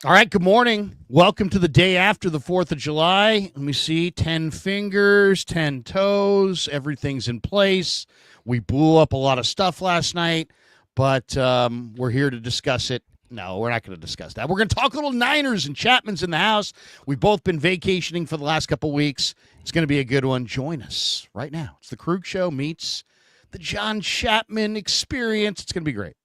All right, good morning. Welcome to the day after the 4th of July. Let me see, 10 fingers, 10 toes, everything's in place. We blew up a lot of stuff last night, but we're here to discuss it. No, we're not going to discuss that. We're going to talk little Niners, and Chapman's in the house. We've both been vacationing for the last couple weeks. It's going to be a good one. Join us right now. It's the Krueger Show meets the John Chapman experience. It's going to be great.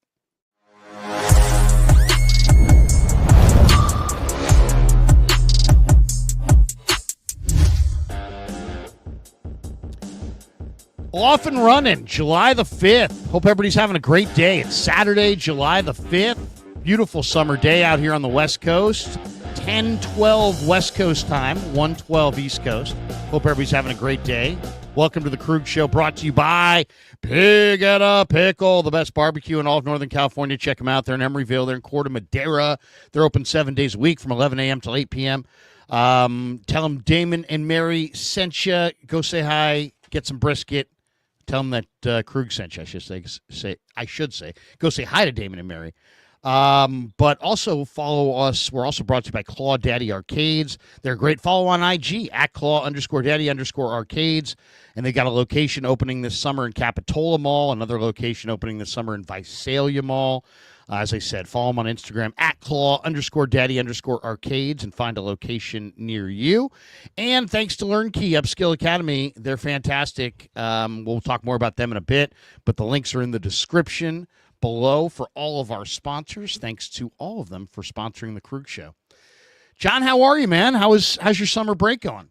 Off and running, July the 5th. Hope everybody's having a great day. It's Saturday, July the 5th. Beautiful summer day out here on the West Coast. 10:12 West Coast time, 1:12 East Coast. Hope everybody's having a great day. Welcome to the Krueger Show, brought to you by Pig and a Pickle, the best barbecue in all of Northern California. Check them out. They're in Emeryville. They're in Corte Madera. They're open 7 days a week from 11 a.m. till 8 p.m. Tell them Damon and Mary sent you. Go say hi. Get some brisket. Tell them that Krug sent you. I should say. Go say hi to Damon and Mary. But also follow us. We're also brought to you by Claw Daddy Arcades. They're great. Follow on IG at Claw_Daddy_Arcades. And they got a location opening this summer in Capitola Mall, another location opening this summer in Visalia Mall. As I said, follow them on Instagram at Claw_Daddy_Arcades and find a location near you. And thanks to LearnKey Upskill Academy, they're fantastic. We'll talk more about them in a bit, but the links are in the description below for all of our sponsors. Thanks to all of them for sponsoring the Krueger Show. John, how are you, man? How's your summer break going?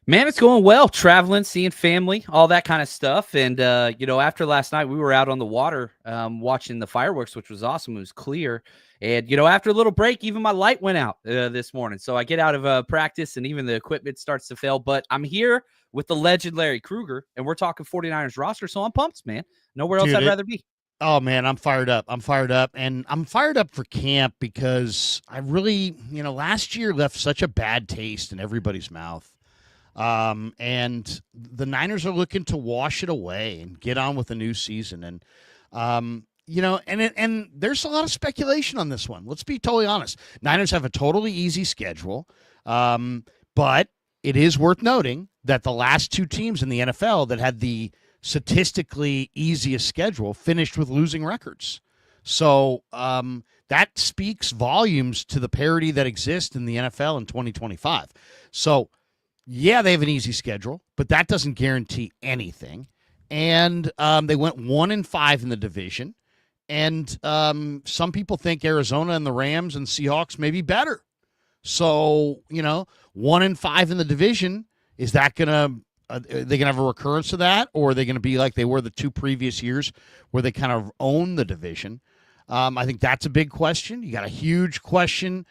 Man, it's going well. Traveling, seeing family, all that kind of stuff. And, after last night, we were out on the water watching the fireworks, which was awesome. It was clear. And, after a little break, even my light went out this morning. So I get out of practice and even the equipment starts to fail. But I'm here with the legend Larry Krueger, and we're talking 49ers roster. So I'm pumped, man. Nowhere else I'd rather be. Oh, man, I'm fired up. And I'm fired up for camp because I really, last year left such a bad taste in everybody's mouth. And the Niners are looking to wash it away and get on with a new season. And, and there's a lot of speculation on this one. Let's be totally honest. Niners have a totally easy schedule. But it is worth noting that the last two teams in the NFL that had the statistically easiest schedule finished with losing records. So, that speaks volumes to the parity that exists in the NFL in 2025. So, yeah, they have an easy schedule, but that doesn't guarantee anything. And they went 1-5 in the division. And some people think Arizona and the Rams and Seahawks may be better. So, 1-5 in the division, is that going to are they going to have a recurrence of that? Or are they going to be like they were the two previous years where they kind of own the division? I think that's a big question. You got a huge question.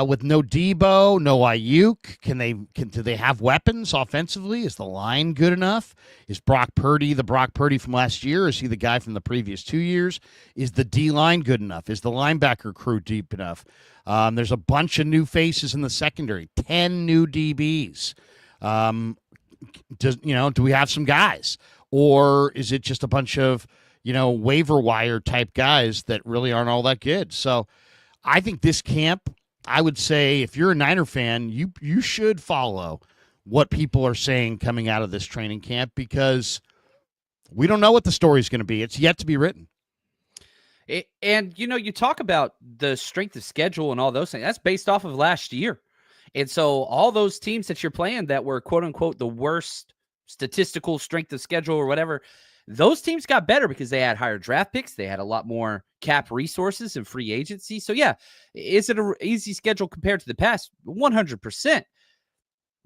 With no Debo, no Ayuk, do they have weapons offensively? Is the line good enough? Is Brock Purdy the Brock Purdy from last year? Is he the guy from the previous 2 years? Is the D-line good enough? Is the linebacker crew deep enough? There's a bunch of new faces in the secondary, 10 new DBs. Do we have some guys? Or is it just a bunch of, waiver wire type guys that really aren't all that good? So I think this camp, I would say if you're a Niner fan, you should follow what people are saying coming out of this training camp because we don't know what the story is going to be. It's yet to be written. You talk about the strength of schedule and all those things. That's based off of last year. And so all those teams that you're playing that were, quote unquote, the worst statistical strength of schedule or whatever, those teams got better because they had higher draft picks. They had a lot more cap resources and free agency. So, yeah, is it an easy schedule compared to the past? 100%.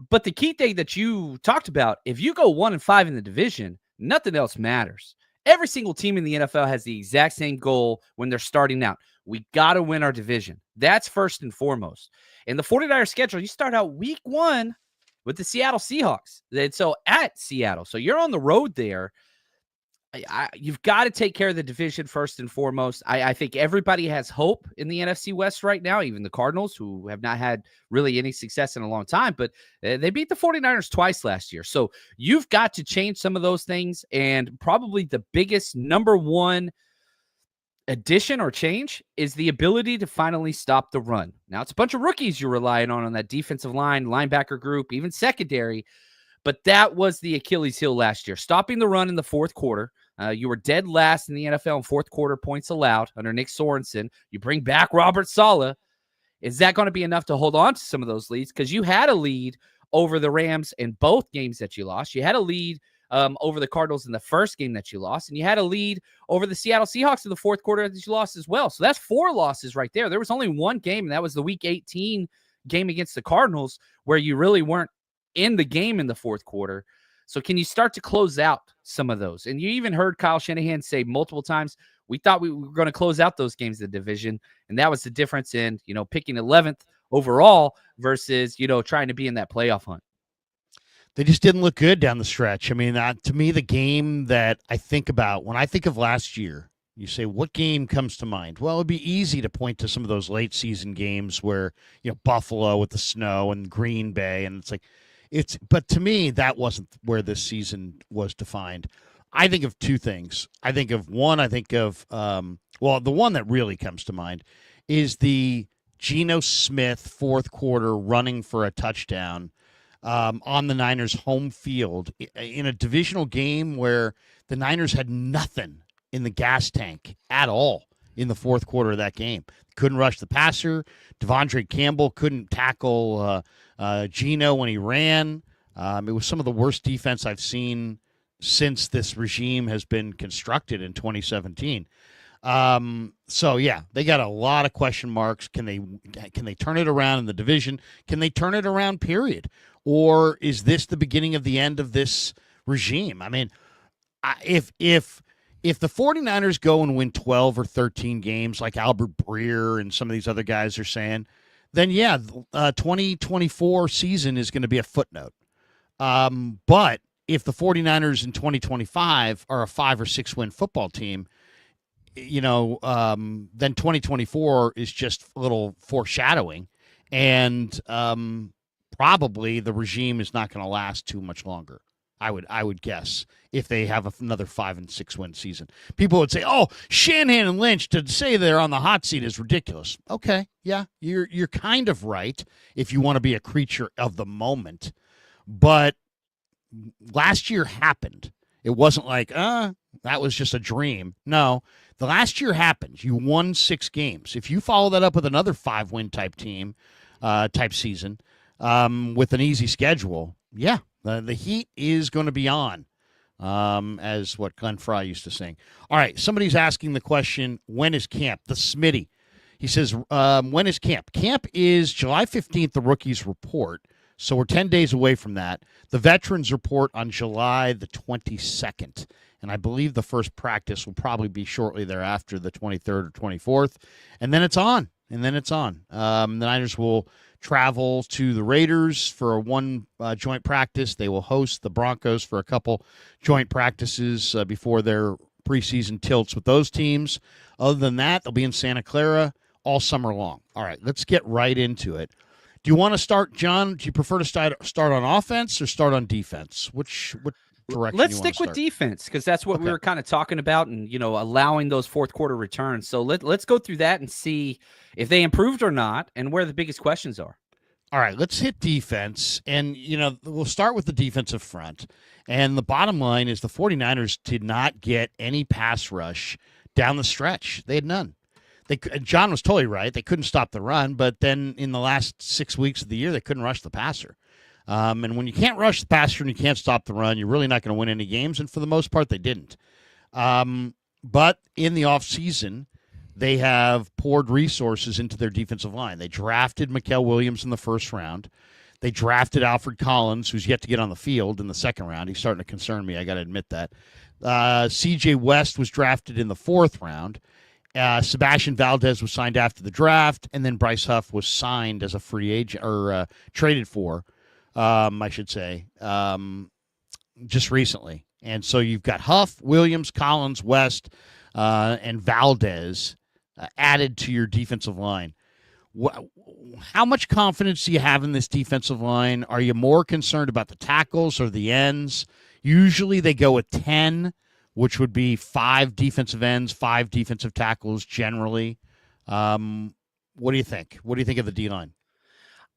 But the key thing that you talked about, if you go 1-5 in the division, nothing else matters. Every single team in the NFL has the exact same goal when they're starting out. We got to win our division. That's first and foremost. In the 49ers schedule, you start out week 1 with the Seattle Seahawks. And so at Seattle. So you're on the road there. You've got to take care of the division first and foremost. I think everybody has hope in the NFC West right now, even the Cardinals, who have not had really any success in a long time, but they beat the 49ers twice last year. So you've got to change some of those things, and probably the biggest number one addition or change is the ability to finally stop the run. Now, it's a bunch of rookies you're relying on that defensive line, linebacker group, even secondary. But that was the Achilles heel last year, stopping the run in the fourth quarter. You were dead last in the NFL in fourth quarter points allowed under Nick Sorensen. You bring back Robert Saleh. Is that going to be enough to hold on to some of those leads? Because you had a lead over the Rams in both games that you lost. You had a lead over the Cardinals in the first game that you lost, and you had a lead over the Seattle Seahawks in the fourth quarter that you lost as well. So that's 4 losses right there. There was only one game, and that was the Week 18 game against the Cardinals, where you really weren't in the game in the fourth quarter. So can you start to close out some of those? And you even heard Kyle Shanahan say multiple times, we thought we were going to close out those games in the division. And that was the difference in, picking 11th overall versus, trying to be in that playoff hunt. They just didn't look good down the stretch. I mean, to me, the game that I think about when I think of last year, you say, what game comes to mind? Well, it'd be easy to point to some of those late season games where, Buffalo with the snow and Green Bay. And but to me, that wasn't where this season was defined. I think of 2 things. I think of the one that really comes to mind is the Geno Smith fourth quarter running for a touchdown on the Niners' home field in a divisional game where the Niners had nothing in the gas tank at all in the fourth quarter of that game. Couldn't rush the passer. Devondre Campbell couldn't tackle Geno when he ran. It was some of the worst defense I've seen since this regime has been constructed in 2017. So yeah, they got a lot of question marks. Can they turn it around in the division? Can they turn it around, period? Or is this the beginning of the end of this regime? I mean, if the 49ers go and win 12 or 13 games like Albert Breer and some of these other guys are saying, then yeah, 2024 season is going to be a footnote. But if the 49ers in 2025 are a 5 or 6 win football team, then 2024 is just a little foreshadowing, and probably the regime is not going to last too much longer. I would guess if they have another 5 and 6 win season. People would say, "Oh, Shanahan and Lynch, to say they're on the hot seat is ridiculous." Okay, yeah, you're kind of right if you want to be a creature of the moment, but last year happened. It wasn't like, that was just a dream. No, the last year happened. You won 6 games. If you follow that up with another 5-win type team, type season, with an easy schedule, yeah, the heat is going to be on, as what Glenn Fry used to sing. All right, somebody's asking the question, when is camp? The Smitty. He says, when is camp? Camp is July 15th, the rookies report. So we're 10 days away from that. The veterans report on July the 22nd. And I believe the first practice will probably be shortly thereafter, the 23rd or 24th. And then it's on. The Niners will travel to the Raiders for one joint practice. They will host the Broncos for a couple joint practices before their preseason tilts with those teams. Other than that, they'll be in Santa Clara all summer long. All right, let's get right into it. Do you want to start, John? Do you prefer to start on offense or start on defense? What direction? Let's stick with defense, because that's what we were kind of talking about, and allowing those fourth quarter returns. So let's go through that and see if they improved or not, and where the biggest questions are. All right, let's hit defense, and we'll start with the defensive front. And the bottom line is the 49ers did not get any pass rush down the stretch. They had none. John was totally right. They couldn't stop the run, but then in the last 6 weeks of the year, they couldn't rush the passer. And when you can't rush the passer and you can't stop the run, you're really not going to win any games, and for the most part, they didn't. But in the offseason, they have poured resources into their defensive line. They drafted Mikael Williams in the first round. They drafted Alfred Collins, who's yet to get on the field, in the second round. He's starting to concern me. I got to admit that. C.J. West was drafted in the fourth round. Sebastian Valdez was signed after the draft, and then Bryce Huff was signed as a free agent, or traded for, I should say, just recently. And so you've got Huff, Williams, Collins, West, and Valdez added to your defensive line. How much confidence do you have in this defensive line? Are you more concerned about the tackles or the ends? Usually they go with 10 which would be 5 defensive ends, 5 defensive tackles generally. What do you think? What do you think of the D-line?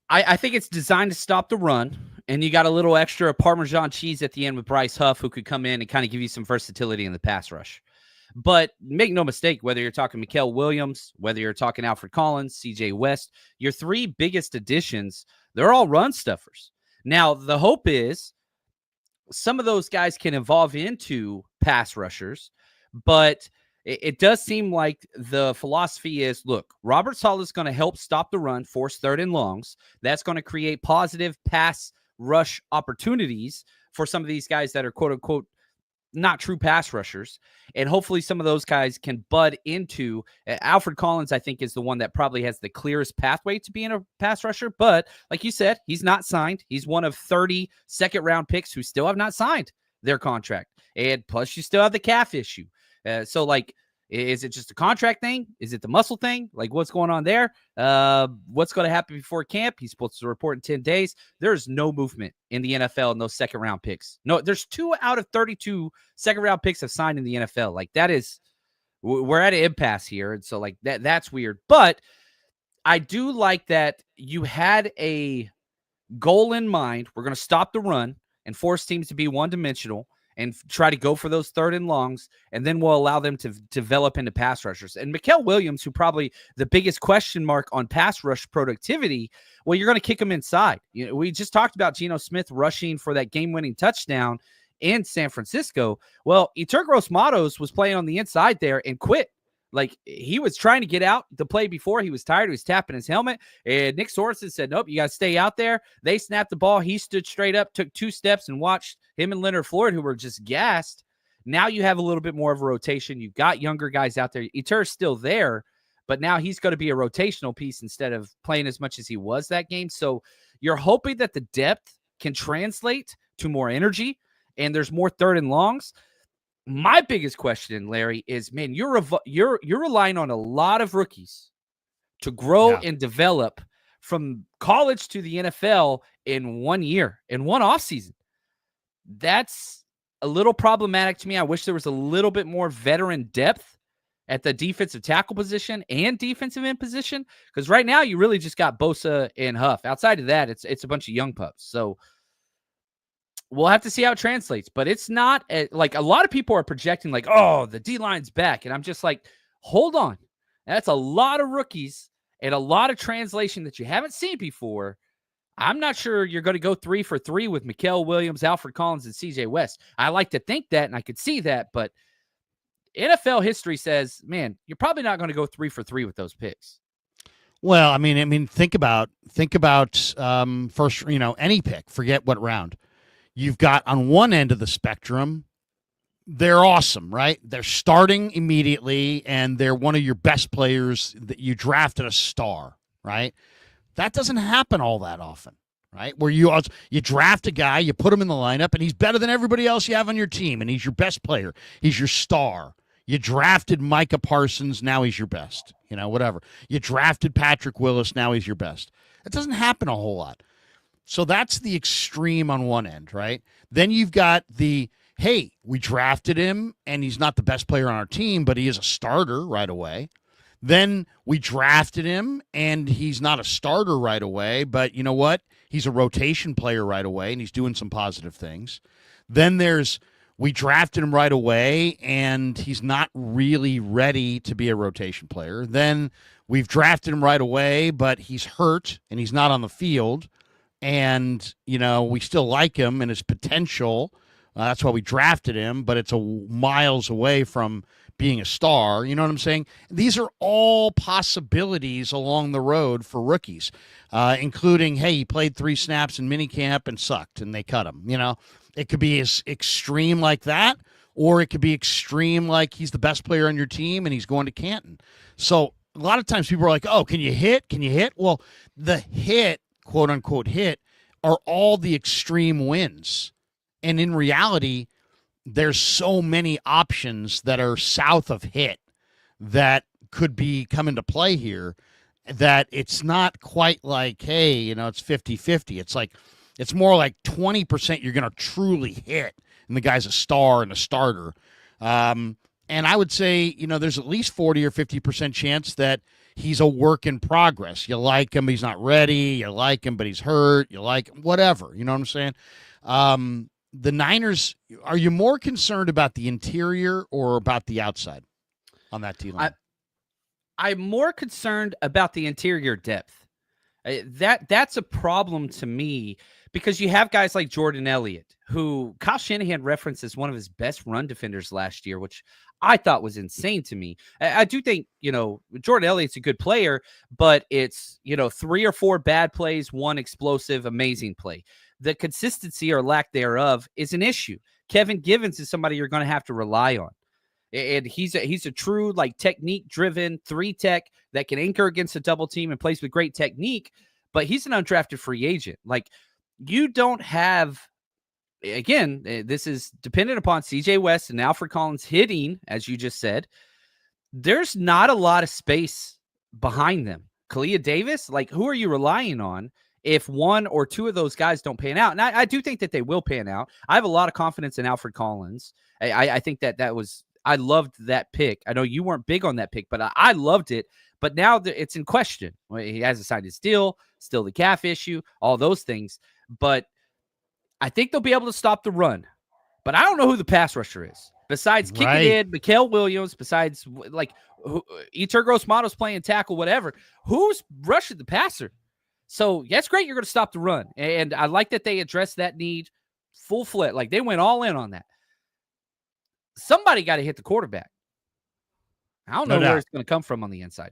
I think it's designed to stop the run, and you got a little extra Parmesan cheese at the end with Bryce Huff, who could come in and kind of give you some versatility in the pass rush. But make no mistake, whether you're talking Mikael Williams, whether you're talking Alfred Collins, CJ West, your 3 biggest additions, they're all run stuffers. Now, the hope is some of those guys can evolve into pass rushers, but it does seem like the philosophy is, look, Robert Saleh is going to help stop the run, force 3rd and longs. That's going to create positive pass rush opportunities for some of these guys that are quote unquote not true pass rushers. And hopefully some of those guys can bud into Alfred Collins, I think, is the one that probably has the clearest pathway to being a pass rusher. But like you said, he's not signed. He's one of 30 second-round picks who still have not signed their contract. And plus, you still have the calf issue. So, like, is it just a contract thing? Is it the muscle thing? Like, what's going on there? What's going to happen before camp? He's supposed to report in 10 days. There's no movement in the NFL in those second-round picks. No, there's 2 out of 32 second-round picks have signed in the NFL. Like, that is – we're at an impasse here. And so, like, that's weird. But I do like that you had a goal in mind. We're going to stop the run and force teams to be one-dimensional and try to go for those 3rd and longs, and then we'll allow them to develop into pass rushers. And Mikael Williams, who probably the biggest question mark on pass rush productivity, well, you're going to kick him inside. You know, we just talked about Geno Smith rushing for that game-winning touchdown in San Francisco. Well, Yetur Gross-Matos was playing on the inside there and quit. Like, he was trying to get out the play before. He was tired. He was tapping his helmet. And Nick Sorensen said, nope, you got to stay out there. They snapped the ball. He stood straight up, took 2 steps, and watched him and Leonard Floyd, who were just gassed. Now you have a little bit more of a rotation. You've got younger guys out there. Yetur's still there, but now he's going to be a rotational piece instead of playing as much as he was that game. So you're hoping that the depth can translate to more energy, and there's more 3rd and longs. My biggest question, Larry, is, man, you're relying on a lot of rookies to grow and develop from college to the NFL in 1 year, in one offseason. That's a little problematic to me. I wish there was a little bit more veteran depth at the defensive tackle position and defensive end position, because right now you really just got Bosa and Huff. Outside of that, it's a bunch of young pups. So we'll have to see how it translates, but it's not like a lot of people are projecting like, oh, the D-line's back. And I'm just like, hold on. That's a lot of rookies and a lot of translation that you haven't seen before. I'm not sure you're going to go 3 for 3 with Mikael Williams, Alfred Collins, and CJ West. I like to think that, and I could see that, but NFL history says, man, you're probably not going to go 3 for 3 with those picks. Well, I mean, think about first, any pick, forget what round. You've got on one end of the spectrum, they're awesome, right? They're starting immediately, and they're one of your best players that you drafted a star, right? That doesn't happen all that often, right? Where you draft a guy, you put him in the lineup, and he's better than everybody else you have on your team, and he's your best player. He's your star. You drafted Micah Parsons, now he's your best, whatever. You drafted Patrick Willis, now he's your best. It doesn't happen a whole lot. So that's the extreme on one end, right? Then you've got the, hey, we drafted him, and he's not the best player on our team, but he is a starter right away. Then we drafted him, and he's not a starter right away, but you know what? He's a rotation player right away, and he's doing some positive things. Then there's, we drafted him right away, and he's not really ready to be a rotation player. Then we've drafted him right away, but he's hurt, and he's not on the field. And, we still like him and his potential. That's why we drafted him, but it's miles away from being a star. You know what I'm saying? These are all possibilities along the road for rookies, including, hey, he played 3 snaps in minicamp and sucked, and they cut him. It could be as extreme like that, or it could be extreme like he's the best player on your team and he's going to Canton. So a lot of times people are like, oh, can you hit? Can you hit? Well, the hit, quote unquote hit, are all the extreme wins. And in reality, there's so many options that are south of hit that could come into play here that it's not quite like, hey, it's 50-50. It's like, it's more like 20% you're going to truly hit, and the guy's a star and a starter. And I would say, there's at least 40 or 50% chance that he's a work in progress. You like him, he's not ready. You like him, but he's hurt. You like him, whatever. You know what I'm saying? The Niners, are you more concerned about the interior or about the outside on that T line? I'm more concerned about the interior depth. That's a problem to me because you have guys like Jordan Elliott, who Kyle Shanahan referenced as one of his best run defenders last year, which I thought was insane to me. I do think, Jordan Elliott's a good player, but it's, 3 or 4 bad plays, 1 explosive, amazing play. The consistency or lack thereof is an issue. Kevin Givens is somebody you're going to have to rely on. And he's a true technique driven 3-tech that can anchor against a double team and plays with great technique, but he's an undrafted free agent. You don't have, again, this is dependent upon CJ West and Alfred Collins hitting, as you just said. There's not a lot of space behind them. Kalia Davis, who are you relying on if 1 or 2 of those guys don't pan out? And I do think that they will pan out. I have a lot of confidence in Alfred Collins. I think that was, I loved that pick. I know you weren't big on that pick, but I loved it. But now it's in question. He hasn't signed his deal, still the calf issue, all those things. But I think they'll be able to stop the run. But I don't know who the pass rusher is. Besides kicking in, Mikael Williams, besides Eter Gross-Matos playing tackle, whatever, who's rushing the passer? So that's great. You're going to stop the run. And I like that they addressed that need full-fledged. They went all in on that. Somebody got to hit the quarterback. I don't know where it's going to come from on the inside.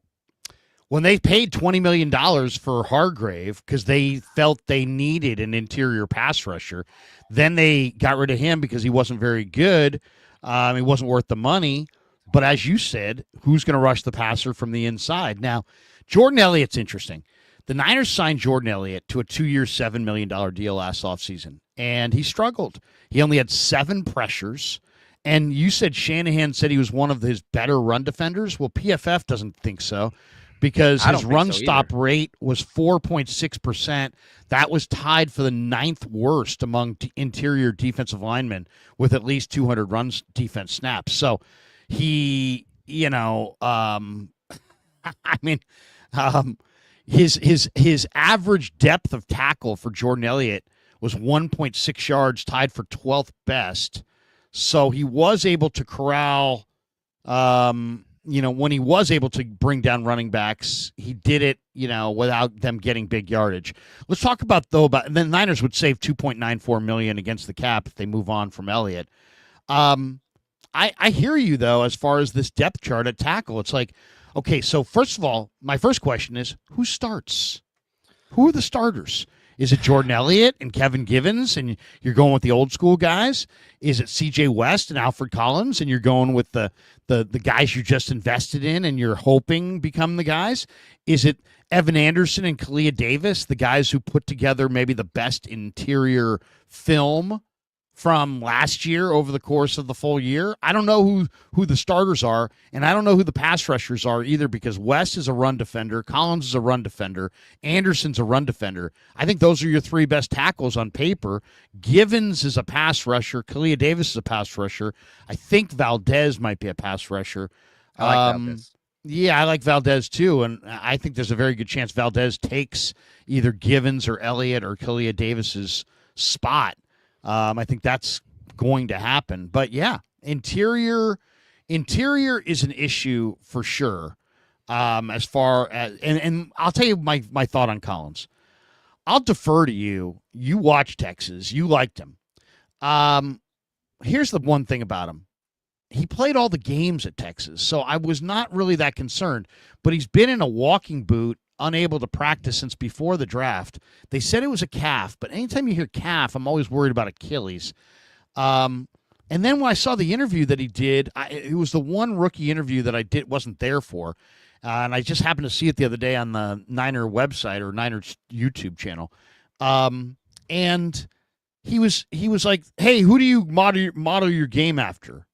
When they paid $20 million for Hargrave because they felt they needed an interior pass rusher, then they got rid of him because he wasn't very good. He wasn't worth the money. But as you said, who's going to rush the passer from the inside? Now, Jordan Elliott's interesting. The Niners signed Jordan Elliott to a 2-year, $7 million deal last offseason, and he struggled. He only had 7 pressures. And you said Shanahan said he was one of his better run defenders. Well, PFF doesn't think so because his run stop rate was 4.6%. That was tied for the 9th worst among interior defensive linemen with at least 200 run defense snaps. So he, his average depth of tackle for Jordan Elliott was 1.6 yards, tied for 12th best. So he was able to corral, when he was able to bring down running backs, he did it, without them getting big yardage. Let's talk about the Niners would save $2.94 million against the cap if they move on from Elliott. I hear you, though, as far as this depth chart at tackle. It's okay, so first of all, my first question is, who starts? Who are the starters? Is it Jordan Elliott and Kevin Givens, and you're going with the old school guys? Is it C.J. West and Alfred Collins, and you're going with the guys you just invested in and you're hoping become the guys? Is it Evan Anderson and Kalia Davis, the guys who put together maybe the best interior film from last year over the course of the full year? I don't know who the starters are, and I don't know who the pass rushers are either, because West is a run defender, Collins is a run defender, Anderson's a run defender. I think those are your 3 best tackles on paper. Givens is a pass rusher. Kalia Davis is a pass rusher. I think Valdez might be a pass rusher. I like Valdez. Yeah, I like Valdez too, and I think there's a very good chance Valdez takes either Givens or Elliott or Kalia Davis's spot. I think that's going to happen. But yeah, interior is an issue for sure. As far as and I'll tell you my thought on Collins. I'll defer to you. You watch Texas. You liked him. Here's the one thing about him. He played all the games at Texas, so I was not really that concerned. But he's been in a walking boot, unable to practice since before the draft. They said it was a calf, but anytime you hear calf, I'm always worried about Achilles. And then when I saw the interview that he did, it was the one rookie interview that I wasn't there for, and I just happened to see it the other day on the Niner website or Niners YouTube channel. And he was like, "Hey, who do you model your game after?"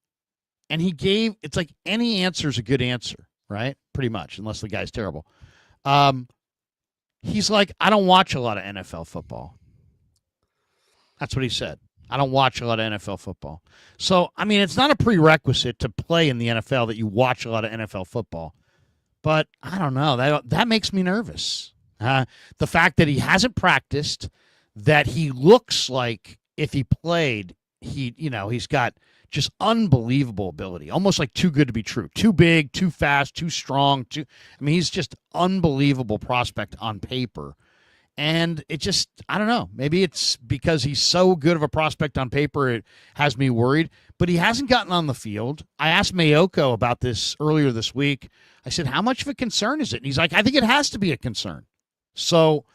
And he gave, it's like any answer is a good answer, right? Pretty much, unless the guy's terrible. He's like, I don't watch a lot of NFL football. That's what he said. I don't watch a lot of NFL football. So, I mean, it's not a prerequisite to play in the NFL that you watch a lot of NFL football. But I don't know. That makes me nervous. The fact that he hasn't practiced, that he looks like if he played, he's got just unbelievable ability, almost like too good to be true, too big, too fast, too strong. He's just unbelievable prospect on paper. And it just, I don't know. Maybe it's because he's so good of a prospect on paper, it has me worried. But he hasn't gotten on the field. I asked Mayoko about this earlier this week. I said, how much of a concern is it? And he's like, I think it has to be a concern. So,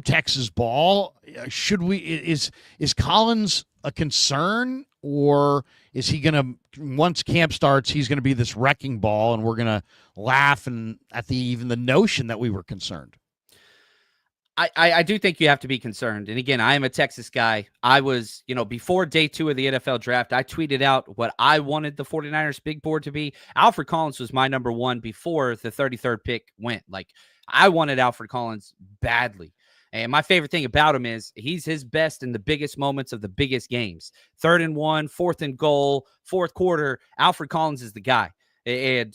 Texas ball. Is Collins a concern, or is he going to, once camp starts, he's going to be this wrecking ball and we're going to laugh at even the notion that we were concerned? I do think you have to be concerned. And again, I am a Texas guy. I was, before day 2 of the NFL draft, I tweeted out what I wanted the 49ers big board to be. Alfred Collins was my number 1 before the 33rd pick went. Like, I wanted Alfred Collins badly. And my favorite thing about him is he's his best in the biggest moments of the biggest games. 3rd and 1, 4th and goal, 4th quarter. Alfred Collins is the guy. And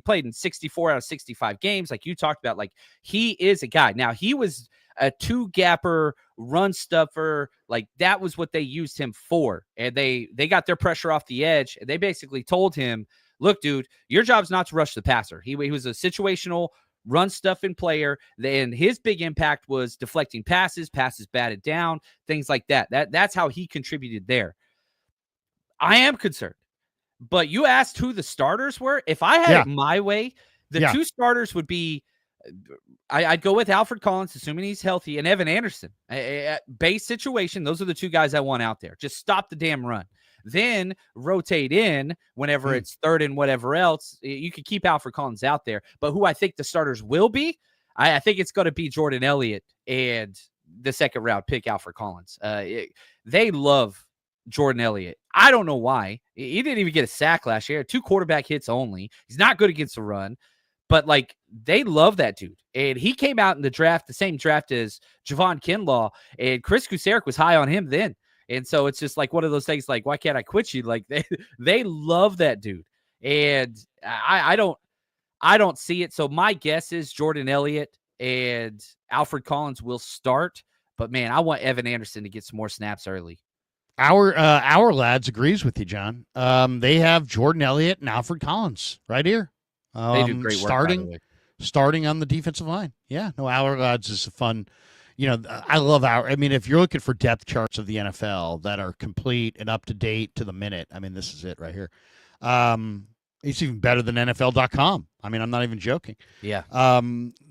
played in 64 out of 65 games, like you talked about. Like, he is a guy. Now, he was a 2-gapper, run stuffer. Like, that was what they used him for. And they got their pressure off the edge. And they basically told him, look, dude, your job's not to rush the passer. He was a situational run stuffing player. And his big impact was deflecting passes batted down, things like that. That's how he contributed there. I am concerned. But you asked who the starters were. If I had it my way, the 2 starters would be, I'd go with Alfred Collins, assuming he's healthy, and Evan Anderson. Base situation, those are the 2 guys I want out there. Just stop the damn run. Then rotate in whenever it's 3rd and whatever else. You could keep Alfred Collins out there. But who I think the starters will be, I think it's going to be Jordan Elliott and the 2nd round pick, Alfred Collins. They love Jordan Elliott. I don't know why. He didn't even get a sack last year. 2 quarterback hits only. He's not good against the run, but like, they love that dude. And he came out in the draft, the same draft as Javon Kinlaw, and Chris Kusarek was high on him then. And so it's just like one of those things, like, why can't I quit you? Like, they love that dude. And I don't see it. So my guess is Jordan Elliott and Alfred Collins will start, but man, I want Evan Anderson to get some more snaps early. Our lads agrees with you, John. They have Jordan Elliott and Alfred Collins right here. They do great work, starting on the defensive line. Yeah, no, our lads is a fun. I love if you're looking for depth charts of the NFL that are complete and up to date to the minute, this is it right here. It's even better than NFL.com. I'm not even joking. Yeah.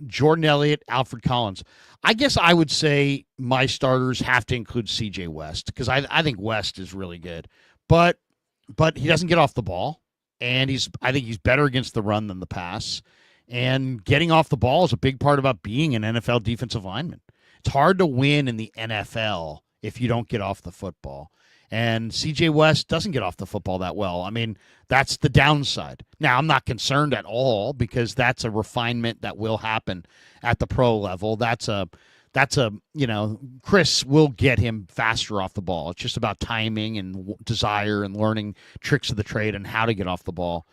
Jordan Elliott, Alfred Collins. I guess I would say my starters have to include CJ West, because I think West is really good. But he doesn't get off the ball, and I think he's better against the run than the pass. And getting off the ball is a big part about being an NFL defensive lineman. It's hard to win in the NFL if you don't get off the football. And CJ West doesn't get off the football that well. That's the downside. Now, I'm not concerned at all, because that's a refinement that will happen at the pro level. That's a Chris will get him faster off the ball. It's just about timing and desire and learning tricks of the trade and how to get off the ball.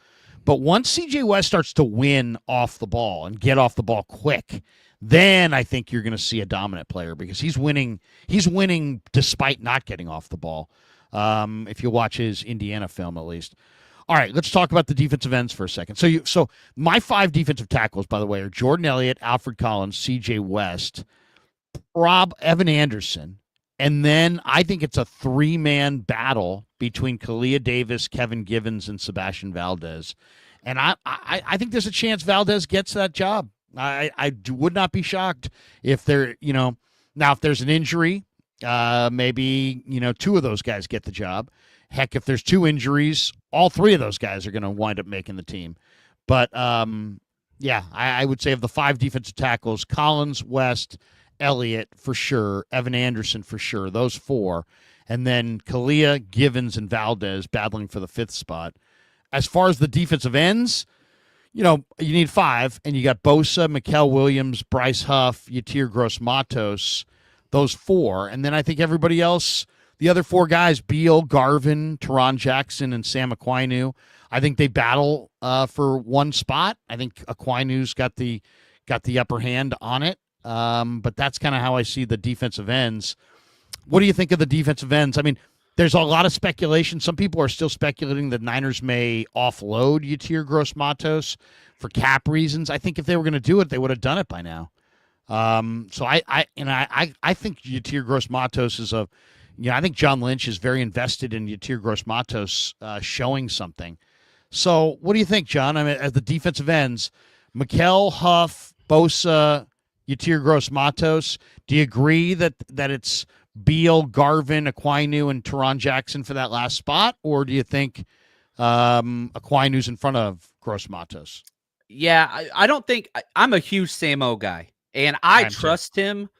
But once CJ West starts to win off the ball and get off the ball quick, then I think you're going to see a dominant player, because he's winning despite not getting off the ball. If you watch his Indiana film, at least. All right, let's talk about the defensive ends for a second. So my 5 defensive tackles, by the way, are Jordan Elliott, Alfred Collins, CJ West, Evan Anderson, and then I think it's a 3-man battle between Kalia Davis, Kevin Givens, and Sebastian Valdez. And I think there's a chance Valdez gets that job. I would not be shocked if now if there's an injury, maybe 2 of those guys get the job. Heck, if there's 2 injuries, all 3 of those guys are going to wind up making the team. But I would say of the 5 defensive tackles, Collins, West, Elliott for sure, Evan Anderson for sure, those 4, and then Kalia, Givens, and Valdez battling for the 5th spot. As far as the defensive ends, you need 5, and you got Bosa, Mikael Williams, Bryce Huff, Yatir Gross-Matos. those four. And then I think everybody else, the other four guys, Beal, Garvin, Teron Jackson, and Sam Aquinu, I think they battle for one spot. I think Aquinu's got the upper hand on it. But that's kind of how I see the defensive ends. What do you think of the defensive ends? I mean, there's a lot of speculation. Some people are still speculating that Niners may offload Yatir Gross-Matos for cap reasons. I think if they were going to do it, they would have done it by now. So I think Yatir Gross-Matos is I think John Lynch is very invested in Yatir Gross-Matos showing something. So what do you think, John? I mean, as the defensive ends, Mikel, Huff, Bosa, Yatir Gross-Matos, do you agree that it's Beal, Garvin, Aquinu, and Teron Jackson for that last spot? Or do you think Aquinu's in front of Gross-Matos? Yeah, I don't think I'm a huge Samo guy, and I trust him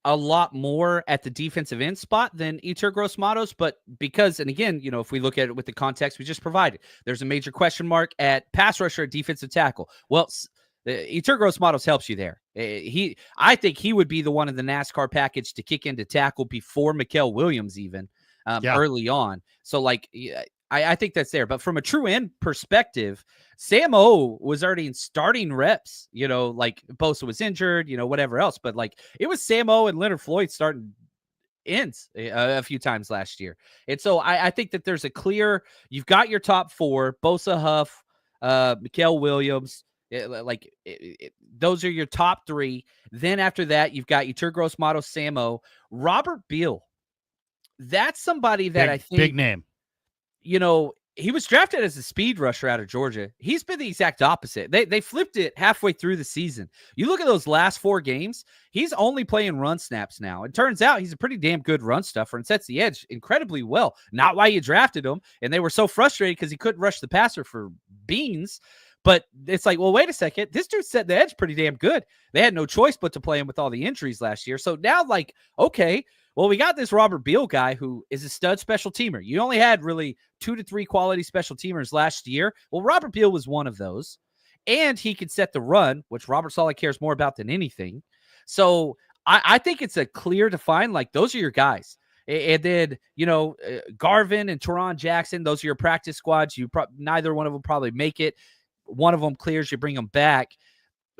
a lot more at the defensive end spot than Yatir Gross-Matos. But because, and again, if we look at it with the context we just provided, there's a major question mark at pass rusher, at defensive tackle. Well, Yatir Gross-Matos helps you there. I think he would be the one in the NASCAR package to kick into tackle before Mikel Williams even early on. So I think that's there. But from a true end perspective, Sam O was already in starting reps, Bosa was injured, whatever else. But it was Sam O and Leonard Floyd starting ends a few times last year. And so I think that there's you've got your top four, Bosa, Huff, Mikel Williams. Those are your top three. Then after that, you've got Yatir Gross-Matos, Samo, Robert Beal. That's somebody that I think big name. He was drafted as a speed rusher out of Georgia. He's been the exact opposite. They flipped it halfway through the season. You look at those last 4 games, he's only playing run snaps now. It turns out he's a pretty damn good run stuffer and sets the edge incredibly well. Not why you drafted him. And they were so frustrated because he couldn't rush the passer for beans. But it's well, wait a second. This dude set the edge pretty damn good. They had no choice but to play him with all the injuries last year. So now, okay, well, we got this Robert Beal guy who is a stud special teamer. You only had really 2 to 3 quality special teamers last year. Well, Robert Beal was one of those. And he could set the run, which Robert Saleh cares more about than anything. So I think it's a clear define, those are your guys. And then, Garvin and Teron Jackson, those are your practice squads. Neither one of them probably make it. One of them clears, you bring them back.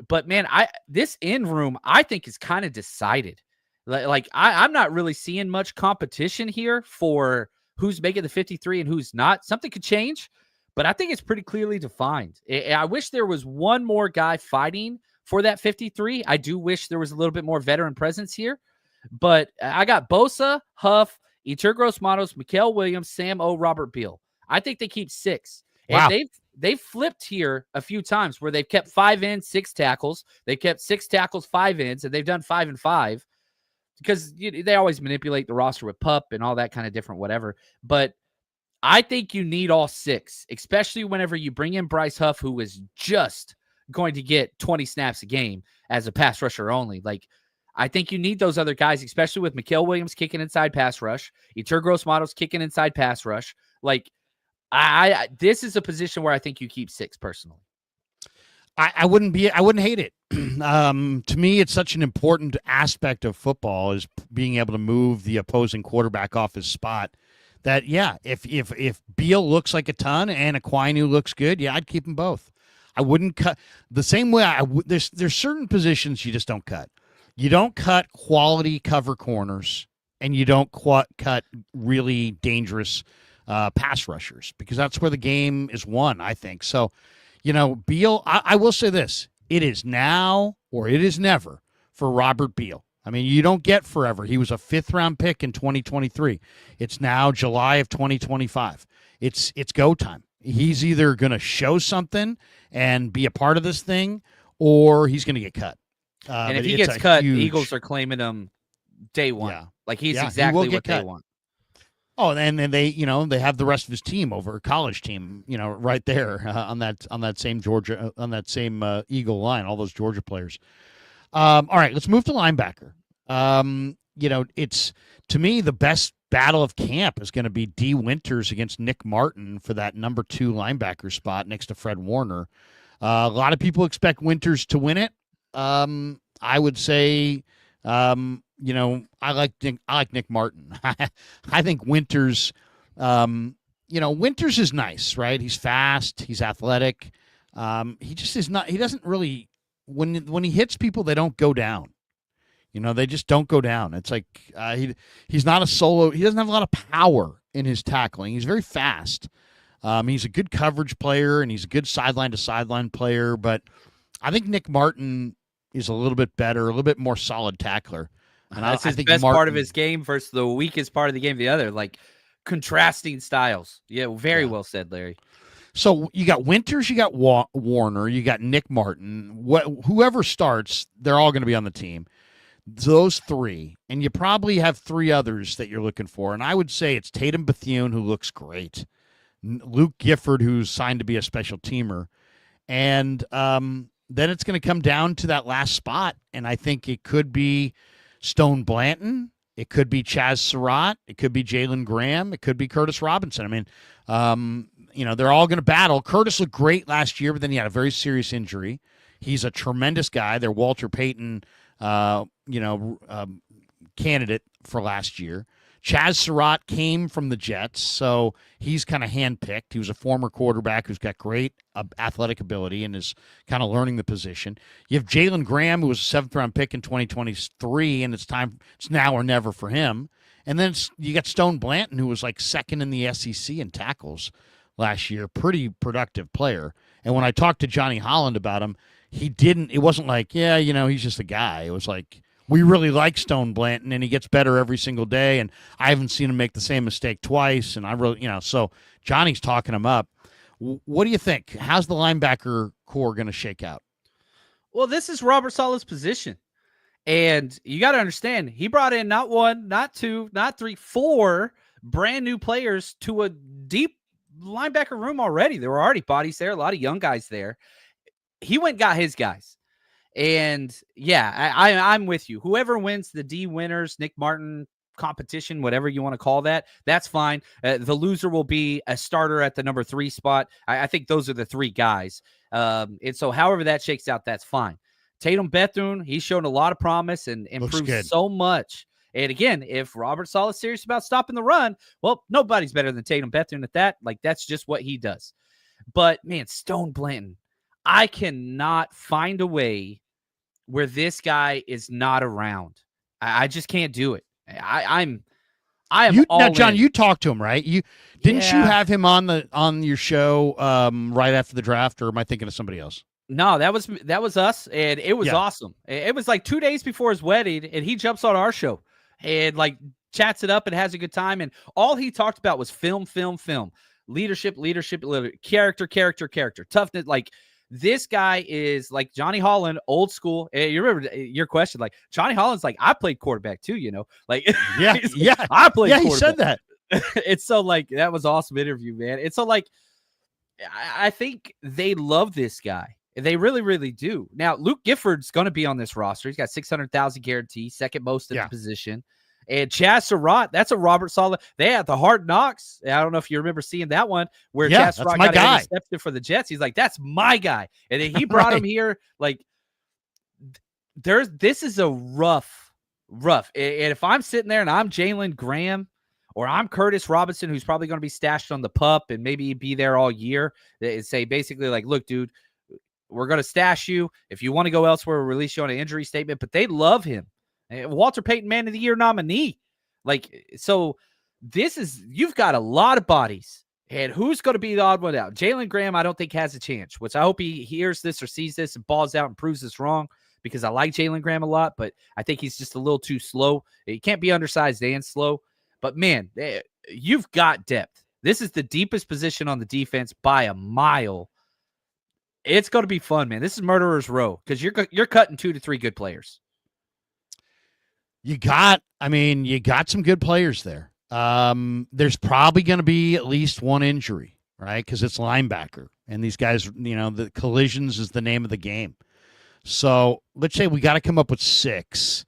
But man, this end room, I think, is kind of decided. I'm not really seeing much competition here for who's making the 53 and who's not. Something could change, but I think it's pretty clearly defined. I wish there was one more guy fighting for that 53. I do wish there was a little bit more veteran presence here, but I got Bosa, Huff, Yatir Gross-Matos, Mikel Williams, Sam O, Robert Beal. I think they keep 6. Wow. And they've flipped here a few times where they've kept 5 ends, 6 tackles. They've kept 6 tackles, 5 ends, and they've done 5 and 5 because they always manipulate the roster with pup and all that kind of different whatever. But I think you need all 6, especially whenever you bring in Bryce Huff, who is just going to get 20 snaps a game as a pass rusher only. I think you need those other guys, especially with Mikel Williams kicking inside pass rush, Yatir Gross-Matos kicking inside pass rush. This is a position where I think you keep 6 personally. I wouldn't hate it. To me, it's such an important aspect of football is being able to move the opposing quarterback off his spot. That if Beal looks like a ton and Aquinu looks good, I'd keep them both. I wouldn't cut the same way. There's certain positions you just don't cut. You don't cut quality cover corners, and you don't cut really dangerous pass rushers, because that's where the game is won, I think. So, Beal, I will say this. It is now or it is never for Robert Beal. I mean, you don't get forever. He was a 5th-round pick in 2023. It's now July of 2025. It's go time. He's either going to show something and be a part of this thing, or he's going to get cut. And if he gets cut, Eagles are claiming him day one. Yeah. He's exactly what they want. Oh, and then they have the rest of his team over, college team, right there on that same Georgia, on that same Eagle line, all those Georgia players. All right, let's move to linebacker. It's, to me, the best battle of camp is going to be D. Winters against Nick Martin for that number 2 linebacker spot next to Fred Warner. A lot of people expect Winters to win it. I would say, I like Nick Martin. I think Winters. Winters is nice, right? He's fast. He's athletic. He just is not. He doesn't really when he hits people, they don't go down. They just don't go down. It's like he's not a solo. He doesn't have a lot of power in his tackling. He's very fast. He's a good coverage player and he's a good sideline to sideline player. But I think Nick Martin is a little bit better, a little bit more solid tackler. And that's his best part of his game versus the weakest part of the game. The other, like contrasting styles. Yeah, very well said, Larry. So you got Winters, you got Warner, you got Nick Martin. Whoever starts, they're all going to be on the team. Those three, and you probably have three others that you're looking for. And I would say it's Tatum Bethune, who looks great, Luke Gifford, who's signed to be a special teamer, and then it's going to come down to that last spot. And I think it could be Stone Blanton, it could be Chaz Surratt, it could be Jalen Graham, it could be Curtis Robinson. I mean, they're all going to battle. Curtis looked great last year, but then he had a very serious injury. He's a tremendous guy. They're Walter Payton candidate for last year. Chaz Surratt came from the Jets, so he's kind of handpicked. He was a former quarterback who's got great athletic ability and is kind of learning the position. You have Jalen Graham, who was a seventh-round pick in 2023, and it's now or never for him. And then you got Stone Blanton, who was like second in the SEC in tackles last year. Pretty productive player. And when I talked to Johnny Holland about him, it wasn't like, he's just a guy. It was like, we really like Stone Blanton, and he gets better every single day, and I haven't seen him make the same mistake twice, and I really, so Johnny's talking him up. What do you think? How's the linebacker core going to shake out? Well, this is Robert Saleh's position, and you got to understand, he brought in not one, not two, not three, four brand new players to a deep linebacker room already. There were already bodies there, a lot of young guys there. He went and got his guys. And yeah, I'm with you. Whoever wins the D winners, Nick Martin competition, whatever you want to call that, that's fine. The loser will be a starter at the number 3 spot. I think those are the 3 guys. And so however that shakes out, that's fine. Tatum Bethune, he's shown a lot of promise and improved so much. And again, if Robert Saleh is serious about stopping the run, well, nobody's better than Tatum Bethune at that. Like, that's just what he does. But man, Stone Blanton, I cannot find a way where this guy is not around. I just can't do it. I am all now, John, in. you talked to him, right? You have him on your show right after the draft, or am I thinking of somebody else? No, that was us, and it was awesome. It was like 2 days before his wedding, and he jumps on our show and like chats it up and has a good time. And all he talked about was film, leadership, character, toughness. Like, this guy is like Johnny Holland, old school. You remember your question, like Johnny Holland's like, I played quarterback too, like, yeah, I played. Yeah, he said that. It's so like, that was awesome interview, man. It's so like, I think they love this guy. They really, really do. Now, Luke Gifford's going to be on this roster. He's got 600,000 guarantee, second most at the position. And Chaz Surratt, that's a Robert Saleh. They had the Hard Knocks. I don't know if you remember seeing that one where Chaz Surratt got intercepted for the Jets. He's like, that's my guy. And then he brought him here. Like, this is a rough. And if I'm sitting there and I'm Jalen Graham or I'm Curtis Robinson, who's probably going to be stashed on the pup and maybe be there all year, they say basically like, look, dude, we're going to stash you. If you want to go elsewhere, we'll release you on an injury statement. But they love him. Walter Payton Man of the Year nominee. Like, so you've got a lot of bodies. And who's going to be the odd one out? Jalen Graham, I don't think has a chance, which I hope he hears this or sees this and balls out and proves this wrong, because I like Jalen Graham a lot, but I think he's just a little too slow. He can't be undersized and slow. But man, you've got depth. This is the deepest position on the defense by a mile. It's going to be fun, man. This is Murderer's Row, because you're cutting 2 to 3 good players. You got some good players there. There's probably going to be at least one injury, right? Because it's linebacker. And these guys, the collisions is the name of the game. So let's say we got to come up with 6.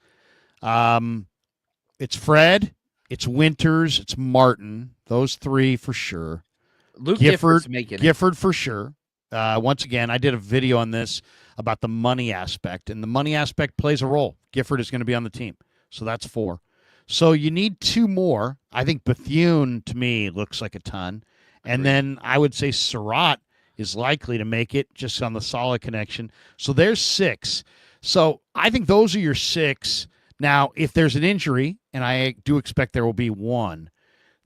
It's Fred, it's Winters, it's Martin. Those 3 for sure. Luke Gifford for sure. Once again, I did a video on this about the money aspect, and the money aspect plays a role. Gifford is going to be on the team. So that's 4. So you need 2 more. I think Bethune, to me, looks like a ton. And Agreed. then I would say Surratt is likely to make it just on the solid connection. So there's 6. So I think those are your 6. Now, if there's an injury, and I do expect there will be one,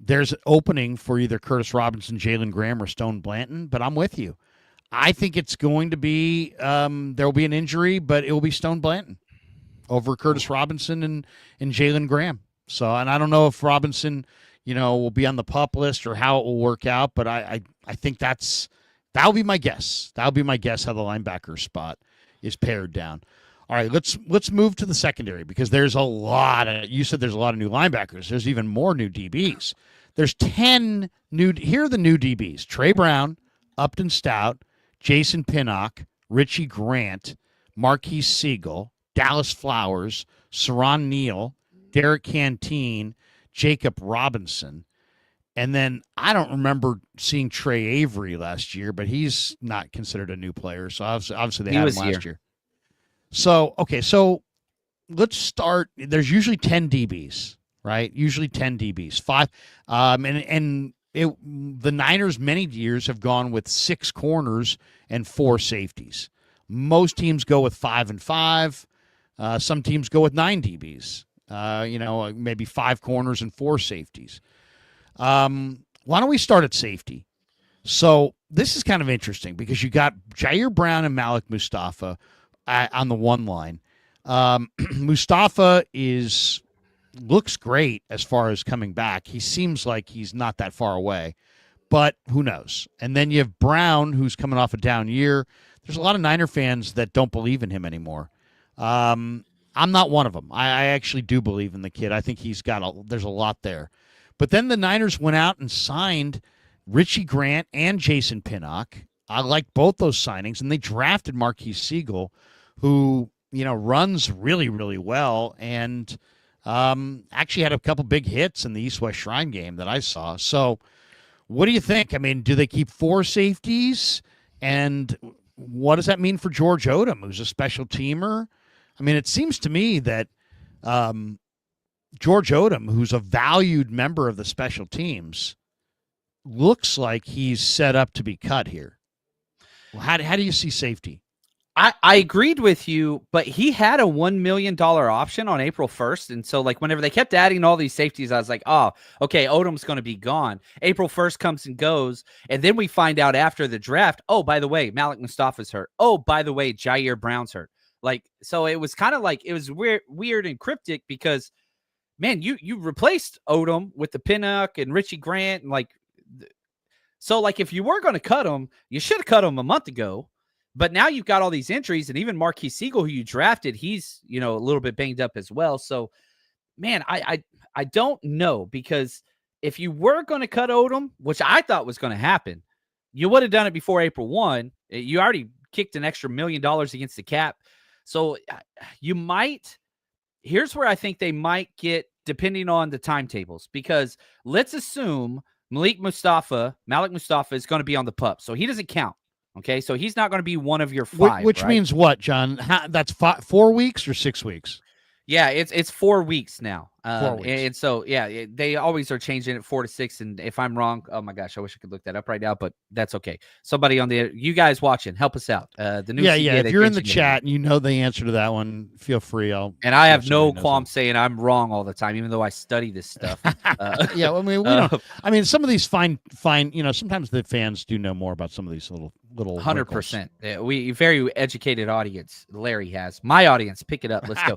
there's an opening for either Curtis Robinson, Jalen Graham, or Stone Blanton, but I'm with you. I think it's going to be there will be an injury, but it will be Stone Blanton over Curtis Robinson and Jalen Graham. So, and I don't know if Robinson, will be on the PUP list or how it will work out, but I think that'll be my guess. That'll be my guess how the linebacker spot is pared down. All right, let's move to the secondary because there's a lot of, you said there's a lot of new linebackers. There's even more new DBs. There's 10 new, here are the new DBs: Trey Brown, Upton Stout, Jason Pinnock, Richie Grant, Marquise Siegel, Dallas Flowers, Saron Neal, Derek Canteen, Jacob Robinson. And then I don't remember seeing Trey Avery last year, but he's not considered a new player. So obviously they had him last year. So, okay, so let's start. There's usually 10 DBs, right? Usually 10 DBs. 5. The Niners many years have gone with 6 corners and 4 safeties. Most teams go with 5 and 5. Some teams go with 9 DBs. Maybe 5 corners and 4 safeties. Why don't we start at safety? So this is kind of interesting because you got Jair Brown and Malik Mustafa on the one line. Mustafa looks great as far as coming back. He seems like he's not that far away, but who knows? And then you have Brown, who's coming off a down year. There's a lot of Niner fans that don't believe in him anymore. I'm not one of them. I actually do believe in the kid. I think there's a lot there. But then the Niners went out and signed Richie Grant and Jason Pinnock. I like both those signings, and they drafted Marquise Siegel, who runs really, really well, and actually had a couple big hits in the East-West Shrine game that I saw. So what do you think? I mean, do they keep 4 safeties? And what does that mean for George Odom, who's a special teamer? I mean, it seems to me that George Odom, who's a valued member of the special teams, looks like he's set up to be cut here. Well, how do you see safety? I agreed with you, but he had a $1 million option on April 1st. And so, whenever they kept adding all these safeties, I was like, oh, okay, Odom's going to be gone. April 1st comes and goes. And then we find out after the draft, oh, by the way, Malik Mustafa's hurt. Oh, by the way, Jair Brown's hurt. So it was kind of it was weird and cryptic because, man, you replaced Odom with the Pinnock and Richie Grant. And so if you were going to cut him, you should have cut him a month ago. But now you've got all these injuries, and even Marquise Siegel, who you drafted, he's a little bit banged up as well. So, man, I don't know, because if you were going to cut Odom, which I thought was going to happen, you would have done it before April 1. You already kicked an extra $1 million against the cap. So you might. Here's where I think they might get, depending on the timetables, because let's assume Malik Mustafa is going to be on the PUP, so he doesn't count. Okay, so he's not going to be one of your 5. Which right? means what, John? That's 4 weeks or 6 weeks? Yeah, it's 4 weeks now. 4 weeks. And so, yeah, they always are changing it 4 to 6. And if I'm wrong, oh my gosh, I wish I could look that up right now, but that's okay. Somebody you guys watching, help us out. The new CBA, if you're in the chat and you know the answer to that one, feel free. And I have no qualm saying I'm wrong all the time, even though I study this stuff. Yeah, I mean, we don't. I mean, some of these fine. Sometimes the fans do know more about some of these little. 100%. We very educated audience. Larry has my audience. Pick it up. Let's go.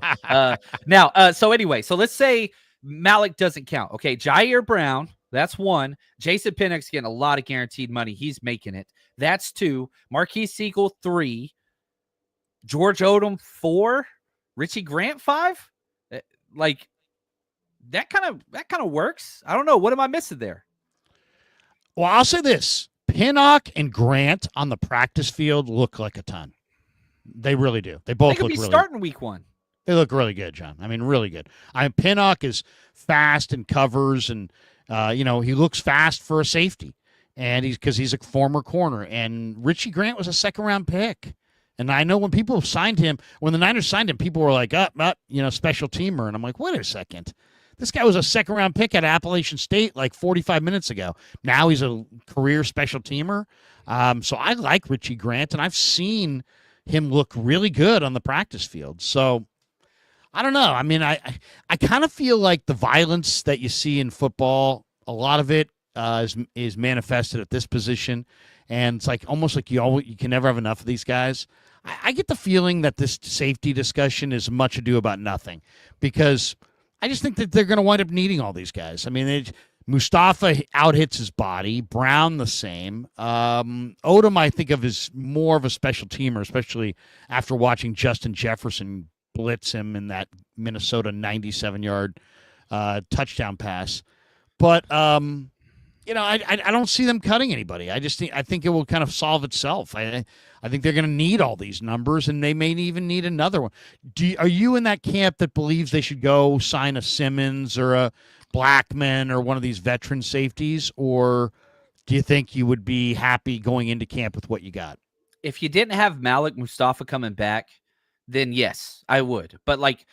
Now. So anyway, so let's say Malik doesn't count. Okay, Jair Brown, that's 1. Jason Pinnock's getting a lot of guaranteed money. He's making it. That's 2. Marquise Siegel 3. George Odom 4. Richie Grant 5. That kind of works. I don't know. What am I missing there? Well, I'll say this. Pinnock and Grant on the practice field look like a ton. They really do. They both look really good. Starting week 1. They look really good, John. I mean, really good. Pinnock is fast and covers, and he looks fast for a safety, and because he's a former corner. And Richie Grant was a second-round pick. And I know when people signed him, when the Niners signed him, people were like, special teamer. And I'm like, wait a second. This guy was a second-round pick at Appalachian State like 45 minutes ago. Now he's a career special teamer. So I like Richie Grant, and I've seen him look really good on the practice field. So I don't know. I mean, I kind of feel like the violence that you see in football, a lot of it is manifested at this position, and it's like almost like you can never have enough of these guys. I get the feeling that this safety discussion is much ado about nothing, because I just think that they're going to wind up needing all these guys. I mean, Mustafa out-hits his body. Brown the same. Odom I think of as more of a special teamer, especially after watching Justin Jefferson blitz him in that Minnesota 97-yard touchdown pass. But I don't see them cutting anybody. I think it will kind of solve itself. I think they're going to need all these numbers, and they may even need another one. Are you in that camp that believes they should go sign a Simmons or a Blackman or one of these veteran safeties, or do you think you would be happy going into camp with what you got? If you didn't have Malik Mustafa coming back, then yes, I would. But like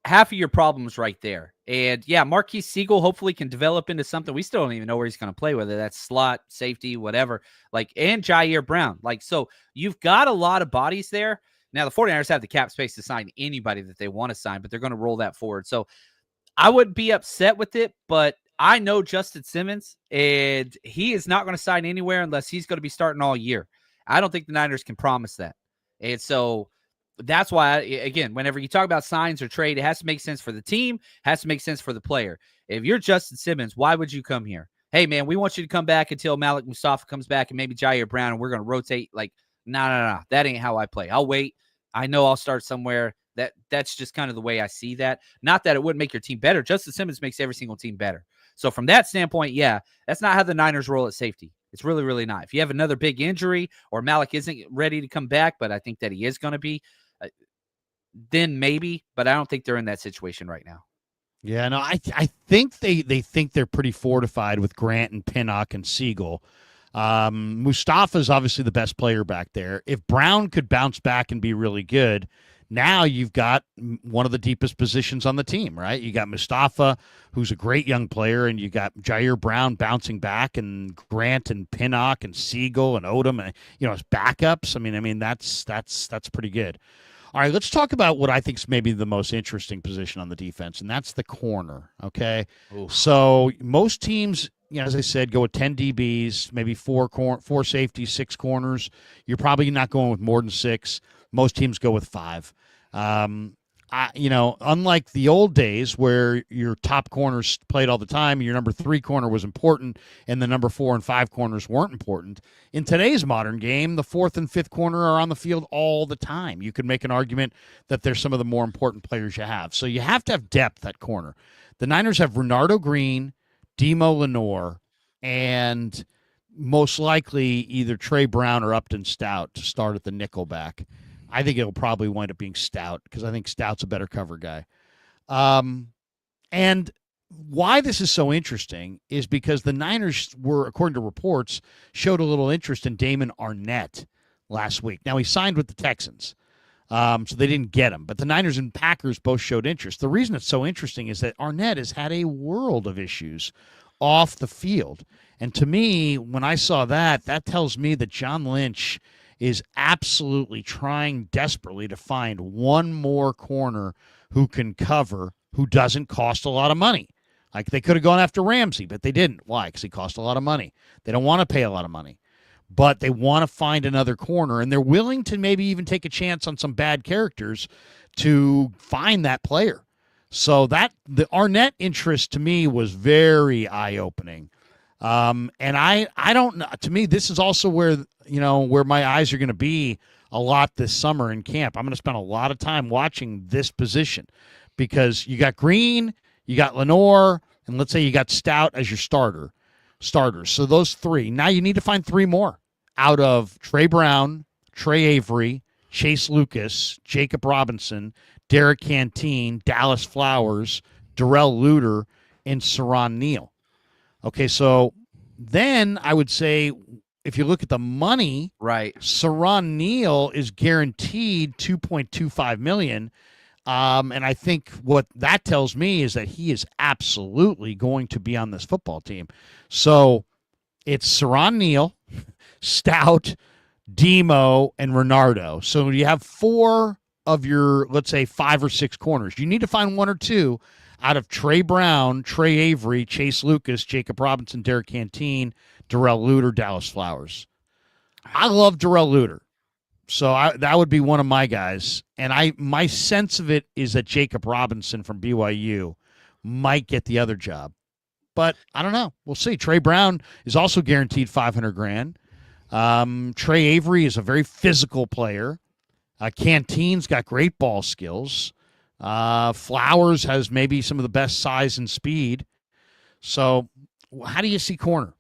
half of your problems right there. And yeah, Marquise Siegel hopefully can develop into something. We still don't even know where he's going to play, whether that's slot, safety, whatever. Like, and Jair Brown. Like, so you've got a lot of bodies there. Now, the 49ers have the cap space to sign anybody that they want to sign, but they're going to roll that forward. So I wouldn't be upset with it, but I know Justin Simmons, and he is not going to sign anywhere unless he's going to be starting all year. I don't think the Niners can promise that. And so that's why, again, whenever you talk about signs or trade, it has to make sense for the team, has to make sense for the player. If you're Justin Simmons, why would you come here? Hey, man, we want you to come back until Malik Mustafa comes back and maybe Jair Brown, and we're going to rotate. Like, no. That ain't how I play. I'll wait. I know I'll start somewhere. That's just kind of the way I see that. Not that it wouldn't make your team better. Justin Simmons makes every single team better. So from that standpoint, yeah, that's not how the Niners roll at safety. It's really, really not. If you have another big injury or Malik isn't ready to come back, but I think that he is going to be, then maybe, but I don't think they're in that situation right now. Yeah, no, I think they think they're pretty fortified with Grant and Pinnock and Siegel. Mustafa's obviously the best player back there. If Brown could bounce back and be really good, now you've got one of the deepest positions on the team, right? You got Mustafa, who's a great young player, and you got Jair Brown bouncing back, and Grant and Pinnock and Siegel and Odom, and as backups. I mean that's pretty good. All right, let's talk about what I think is maybe the most interesting position on the defense, and that's the corner, okay? Oof. So most teams, as I said, go with 10 DBs, maybe four safeties, 6 corners. You're probably not going with more than 6. Most teams go with 5. Unlike the old days where your top corners played all the time, your number 3 corner was important, and the number 4 and 5 corners weren't important. In today's modern game, the 4th and 5th corner are on the field all the time. You could make an argument that they're some of the more important players you have. So you have to have depth at corner. The Niners have Renardo Green, Demo Lenore, and most likely either Trey Brown or Upton Stout to start at the nickelback. I think it'll probably wind up being Stout because I think Stout's a better cover guy. And why this is so interesting is because the Niners were, according to reports, showed a little interest in Damon Arnett last week. Now, he signed with the Texans, so they didn't get him. But the Niners and Packers both showed interest. The reason it's so interesting is that Arnett has had a world of issues off the field. And to me, when I saw that tells me that John Lynch is absolutely trying desperately to find one more corner who can cover, who doesn't cost a lot of money. Like, they could have gone after Ramsey, but they didn't. Why? Because he cost a lot of money. They don't want to pay a lot of money, but they want to find another corner, and they're willing to maybe even take a chance on some bad characters to find that player. So the Arnett interest to me was very eye-opening. And I don't know. To me, this is also where my eyes are going to be a lot this summer in camp. I'm going to spend a lot of time watching this position because you got Green, you got Lenore, and let's say you got Stout as your starters. So those 3. Now you need to find 3 more out of Trey Brown, Trey Avery, Chase Lucas, Jacob Robinson, Derek Canteen, Dallas Flowers, Darrell Luter, and Saron Neal. Okay, so then I would say if you look at the money, Right. Saron Neal is guaranteed $2.25 million. And I think what that tells me is that he is absolutely going to be on this football team. So it's Saron Neal, Stout, Demo, and Renardo. So you have 4 of your, let's say, 5 or 6 corners. You need to find 1 or 2 out of Trey Brown, Trey Avery, Chase Lucas, Jacob Robinson, Derek Canteen, Darrell Luter, Dallas Flowers. I love Darrell Luter. So that would be one of my guys. And my sense of it is that Jacob Robinson from BYU might get the other job. But I don't know. We'll see. Trey Brown is also guaranteed $500,000. Trey Avery is a very physical player. Canteen's got great ball skills. Flowers has maybe some of the best size and speed. So how do you see corner?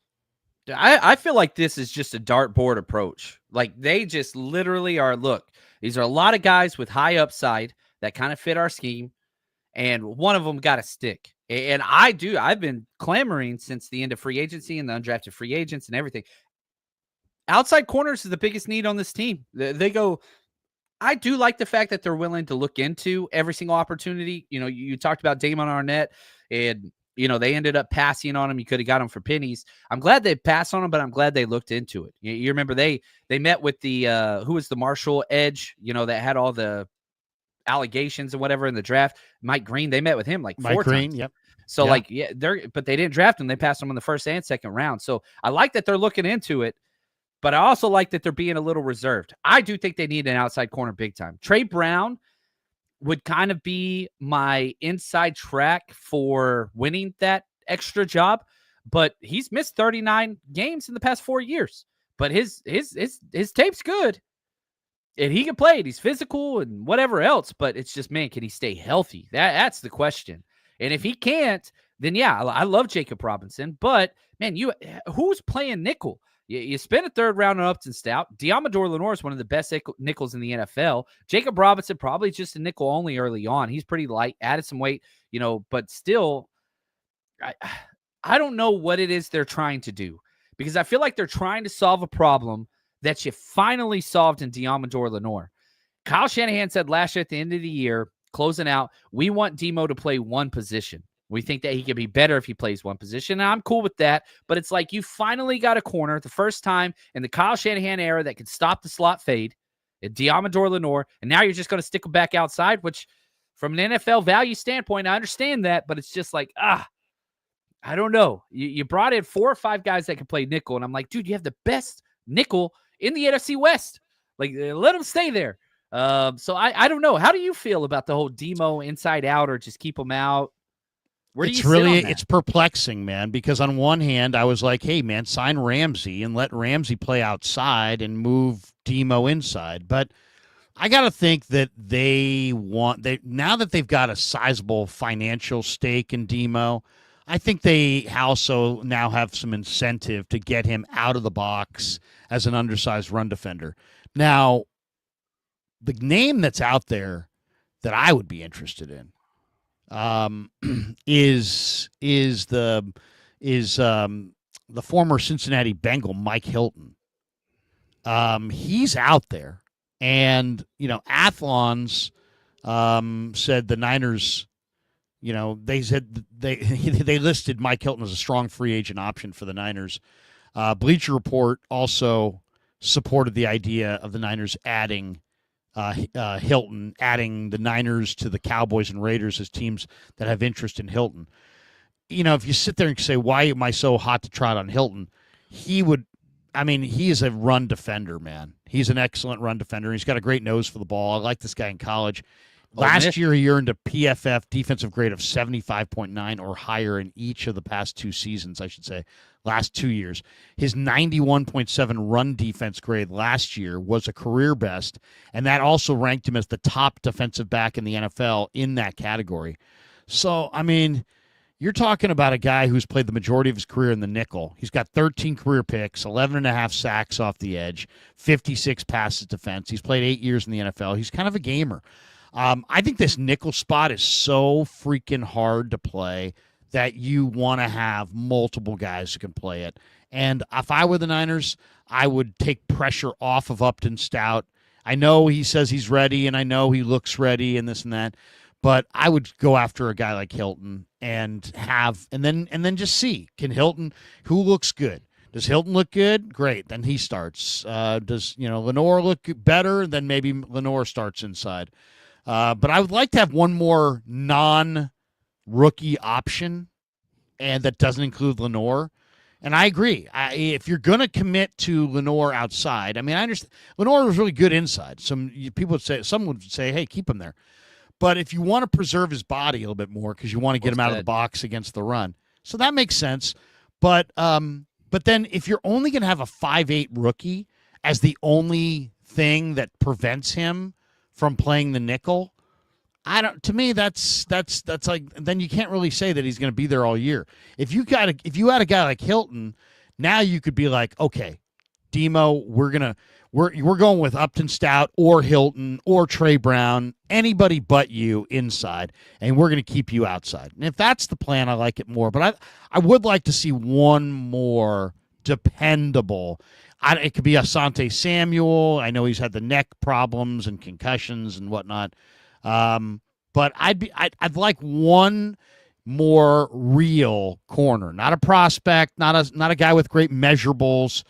I feel like this is just a dartboard approach. Like they just literally are, look, these are a lot of guys with high upside that kind of fit our scheme, and one of them got to stick. And I've been clamoring since the end of free agency and the undrafted free agents and everything. Outside corners is the biggest need on this team. They go, I do like the fact that they're willing to look into every single opportunity. You know, you talked about Damon Arnett, and you know, they ended up passing on him. You could have got him for pennies. I'm glad they passed on him, but I'm glad they looked into it. You remember they met with the who was the Marshall edge, you know, that had all the allegations and whatever in the draft. Mike Green, they met with him like 4 times. Yep. So like, yeah, but they didn't draft him. They passed him in the first and second round. So I like that they're looking into it, but I also like that they're being a little reserved. I do think they need an outside corner big time. Trey Brown would kind of be my inside track for winning that extra job, but he's missed 39 games in the past 4 years. But his tape's good, and he can play it. He's physical and whatever else, but it's just, man, can he stay healthy? That's the question. And if he can't, then yeah, I love Jacob Robinson, but man, who's playing nickel? You spent a 3rd round on Upton Stout. Diamador Lenore is one of the best nickels in the NFL. Jacob Robinson, probably just a nickel only early on. He's pretty light, added some weight, you know, but still, I don't know what it is they're trying to do, because I feel like they're trying to solve a problem that you finally solved in Diamador Lenore. Kyle Shanahan said last year at the end of the year, closing out, we want Demo to play one position. We think that he could be better if he plays one position. And I'm cool with that. But it's like you finally got a corner the first time in the Kyle Shanahan era that could stop the slot fade at Diamador Lenore. And now you're just going to stick him back outside, which from an NFL value standpoint, I understand that. But it's just like, I don't know. You brought in 4 or 5 guys that can play nickel. And I'm like, dude, you have the best nickel in the NFC West. Like, let him stay there. So I don't know. How do you feel about the whole Demo inside out, or just keep him out? Where do you sit on that? It's perplexing, man, because on one hand, I was like, hey, man, sign Ramsey and let Ramsey play outside and move Demo inside. But I got to think that now that they've got a sizable financial stake in Demo, I think they also now have some incentive to get him out of the box as an undersized run defender. Now, the name that's out there that I would be interested in is the former Cincinnati Bengal Mike Hilton. He's out there, and you know, Athlons said the Niners. You know, they said they listed Mike Hilton as a strong free agent option for the Niners. Bleacher Report also supported the idea of the Niners adding Hilton, adding the Niners to the Cowboys and Raiders as teams that have interest in Hilton. You know, if you sit there and say, why am I so hot to trot on Hilton? He is a run defender, man. He's an excellent run defender. He's got a great nose for the ball. I like this guy in college. Last year, he earned a PFF defensive grade of 75.9 or higher in each of the past 2 seasons, I should say, last 2 years. His 91.7 run defense grade last year was a career best, and that also ranked him as the top defensive back in the NFL in that category. So, I mean, you're talking about a guy who's played the majority of his career in the nickel. He's got 13 career picks, 11 and a half sacks off the edge, 56 passes defense. He's played 8 years in the NFL. He's kind of a gamer. I think this nickel spot is so freaking hard to play that you want to have multiple guys who can play it. And if I were the Niners, I would take pressure off of Upton Stout. I know he says he's ready, and I know he looks ready, and this and that, but I would go after a guy like Hilton and then just see, can Hilton, who looks good. Does Hilton look good? Great. Then he starts. Does Lenore look better? Then maybe Lenore starts inside. But I would like to have one more non-rookie option, and that doesn't include Lenore. And I agree. If you're going to commit to Lenore outside, I mean, I understand Lenore was really good inside. Some would say, hey, keep him there. But if you want to preserve his body a little bit more because you want to get him out of the box against the run, so that makes sense. But then if you're only going to have a 5'8" rookie as the only thing that prevents him from playing the nickel, to me that's like, then you can't really say that he's going to be there all year. If you had a guy like Hilton, now you could be like, okay, Demo, we're going with Upton Stout or Hilton or Trey Brown, anybody but you inside, and we're going to keep you outside. And if that's the plan, I like it more. But I would like to see one more dependable. It could be Asante Samuel. I know he's had the neck problems and concussions and whatnot. But I'd like one more real corner, not a prospect, not a guy with great measurables.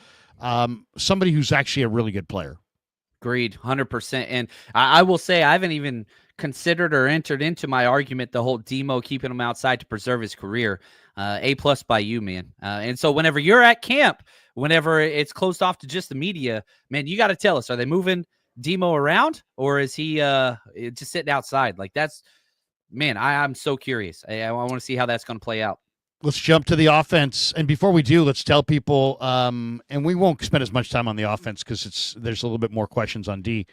Somebody who's actually a really good player. Agreed, 100%. And I will say I haven't even considered or entered into my argument the whole Demo keeping him outside to preserve his career. A+ by you, man. And so whenever you're at camp, whenever it's closed off to just the media, man, you got to tell us, are they moving Demo around, or is he just sitting outside? Like, that's, man, I'm so curious. I want to see how that's going to play out. Let's jump to the offense. And before we do, let's tell people, and we won't spend as much time on the offense because there's a little bit more questions on D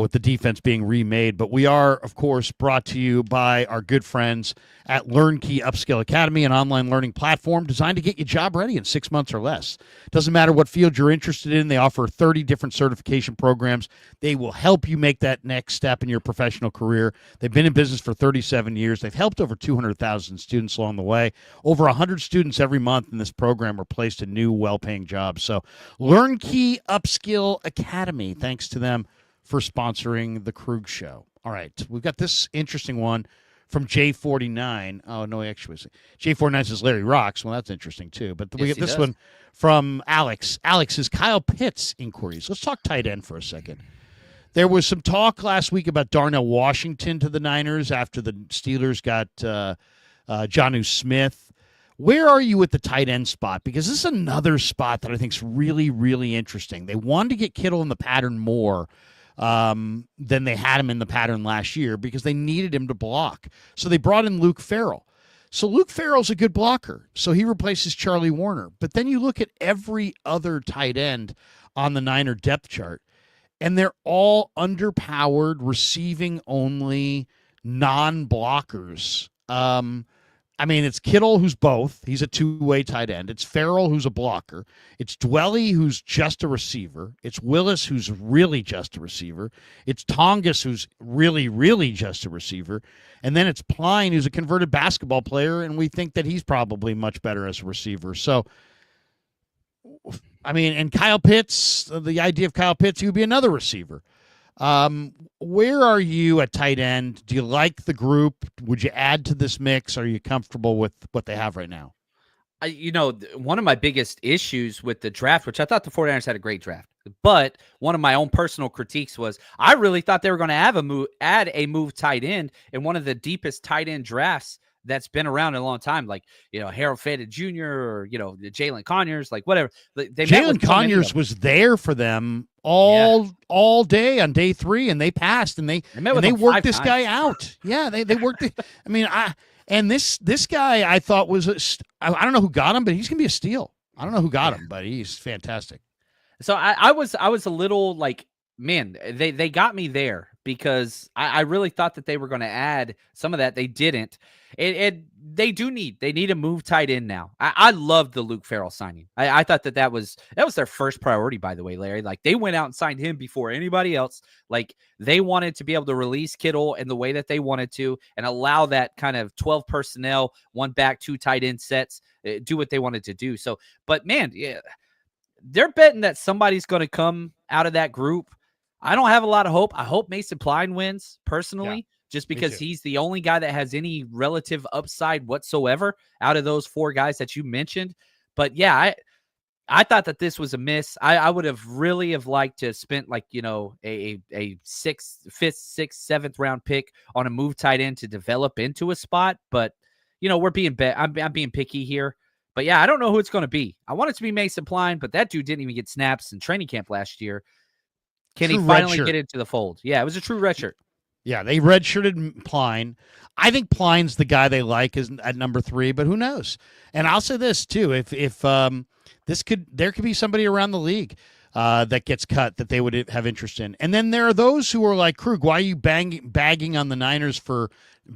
with the defense being remade. But we are, of course, brought to you by our good friends at LearnKey Upskill Academy, an online learning platform designed to get you job ready in 6 months or less. Doesn't matter what field you're interested in. They offer 30 different certification programs. They will help you make that next step in your professional career. They've been in business for 37 years. They've helped over 200,000 students along the way. Over 100 students every month in this program are placed in new, well-paying jobs. So LearnKey Upskill Academy, thanks to them for sponsoring the Krug Show. All right, we've got this interesting one from J49. Oh, no, actually, J49 says Larry rocks. Well, that's interesting, too. But we get this one from Alex. Alex is Kyle Pitts inquiries. Let's talk tight end for a second. There was some talk last week about Darnell Washington to the Niners after the Steelers got Jonnu Smith. Where are you at the tight end spot? Because this is another spot that I think is really, really interesting. They wanted to get Kittle in the pattern more than they had him in the pattern last year because they needed him to block. So they brought in Luke Farrell. So Luke Farrell's a good blocker. So he replaces Charlie Warner. But then you look at every other tight end on the Niner depth chart, and they're all underpowered, receiving only, non-blockers. I mean, it's Kittle, who's both. He's a two-way tight end. It's Farrell, who's a blocker. It's Dwelly, who's just a receiver. It's Willis, who's really just a receiver. It's Tongas, who's really, really just a receiver. And then it's Pline, who's a converted basketball player, and we think that he's probably much better as a receiver. So, I mean, and Kyle Pitts, the idea of Kyle Pitts, he would be another receiver. Where are you at tight end? Do you like the group? Would you add to this mix? Are you comfortable with what they have right now? One of my biggest issues with the draft, which I thought the 49ers had a great draft, but one of my own personal critiques was I really thought they were going to add a move tight end in one of the deepest tight end drafts that's been around in a long time, like, Harold Faded Jr. or, Jalen Conyers, like whatever. Jalen Conyers was there for them all day on day 3, and they passed, and they worked this guy out. Yeah, they worked it. I mean, this guy I thought was I don't know who got him, but he's gonna be a steal. I don't know who got him, but he's fantastic. So I was a little like, man, they got me there. because I really thought that they were going to add some of that. They didn't. They need a move tight end now. I love the Luke Farrell signing. I thought that was their first priority, by the way, Larry. Like, they went out and signed him before anybody else. Like, they wanted to be able to release Kittle in the way that they wanted to and allow that kind of 12 personnel, one back, two tight end sets, do what they wanted to do. So, but man, yeah, they're betting that somebody's going to come out of that group. I don't have a lot of hope. I hope Mason Pline wins personally, just because he's the only guy that has any relative upside whatsoever out of those four guys that you mentioned. But yeah, I thought that this was a miss. I would have really have liked to have spent, like, a fifth, sixth, seventh round pick on a move tight end to develop into a spot. But we're being I'm being picky here. But yeah, I don't know who it's going to be. I want it to be Mason Pline, but that dude didn't even get snaps in training camp last year. Can he finally get into the fold? Yeah, it was a true redshirt. Yeah, they redshirted Pline. I think Pline's the guy they like is at number 3, but who knows? And I'll say this too: if there could be somebody around the league that gets cut that they would have interest in. And then there are those who are like, Krug, why are you bagging on the Niners for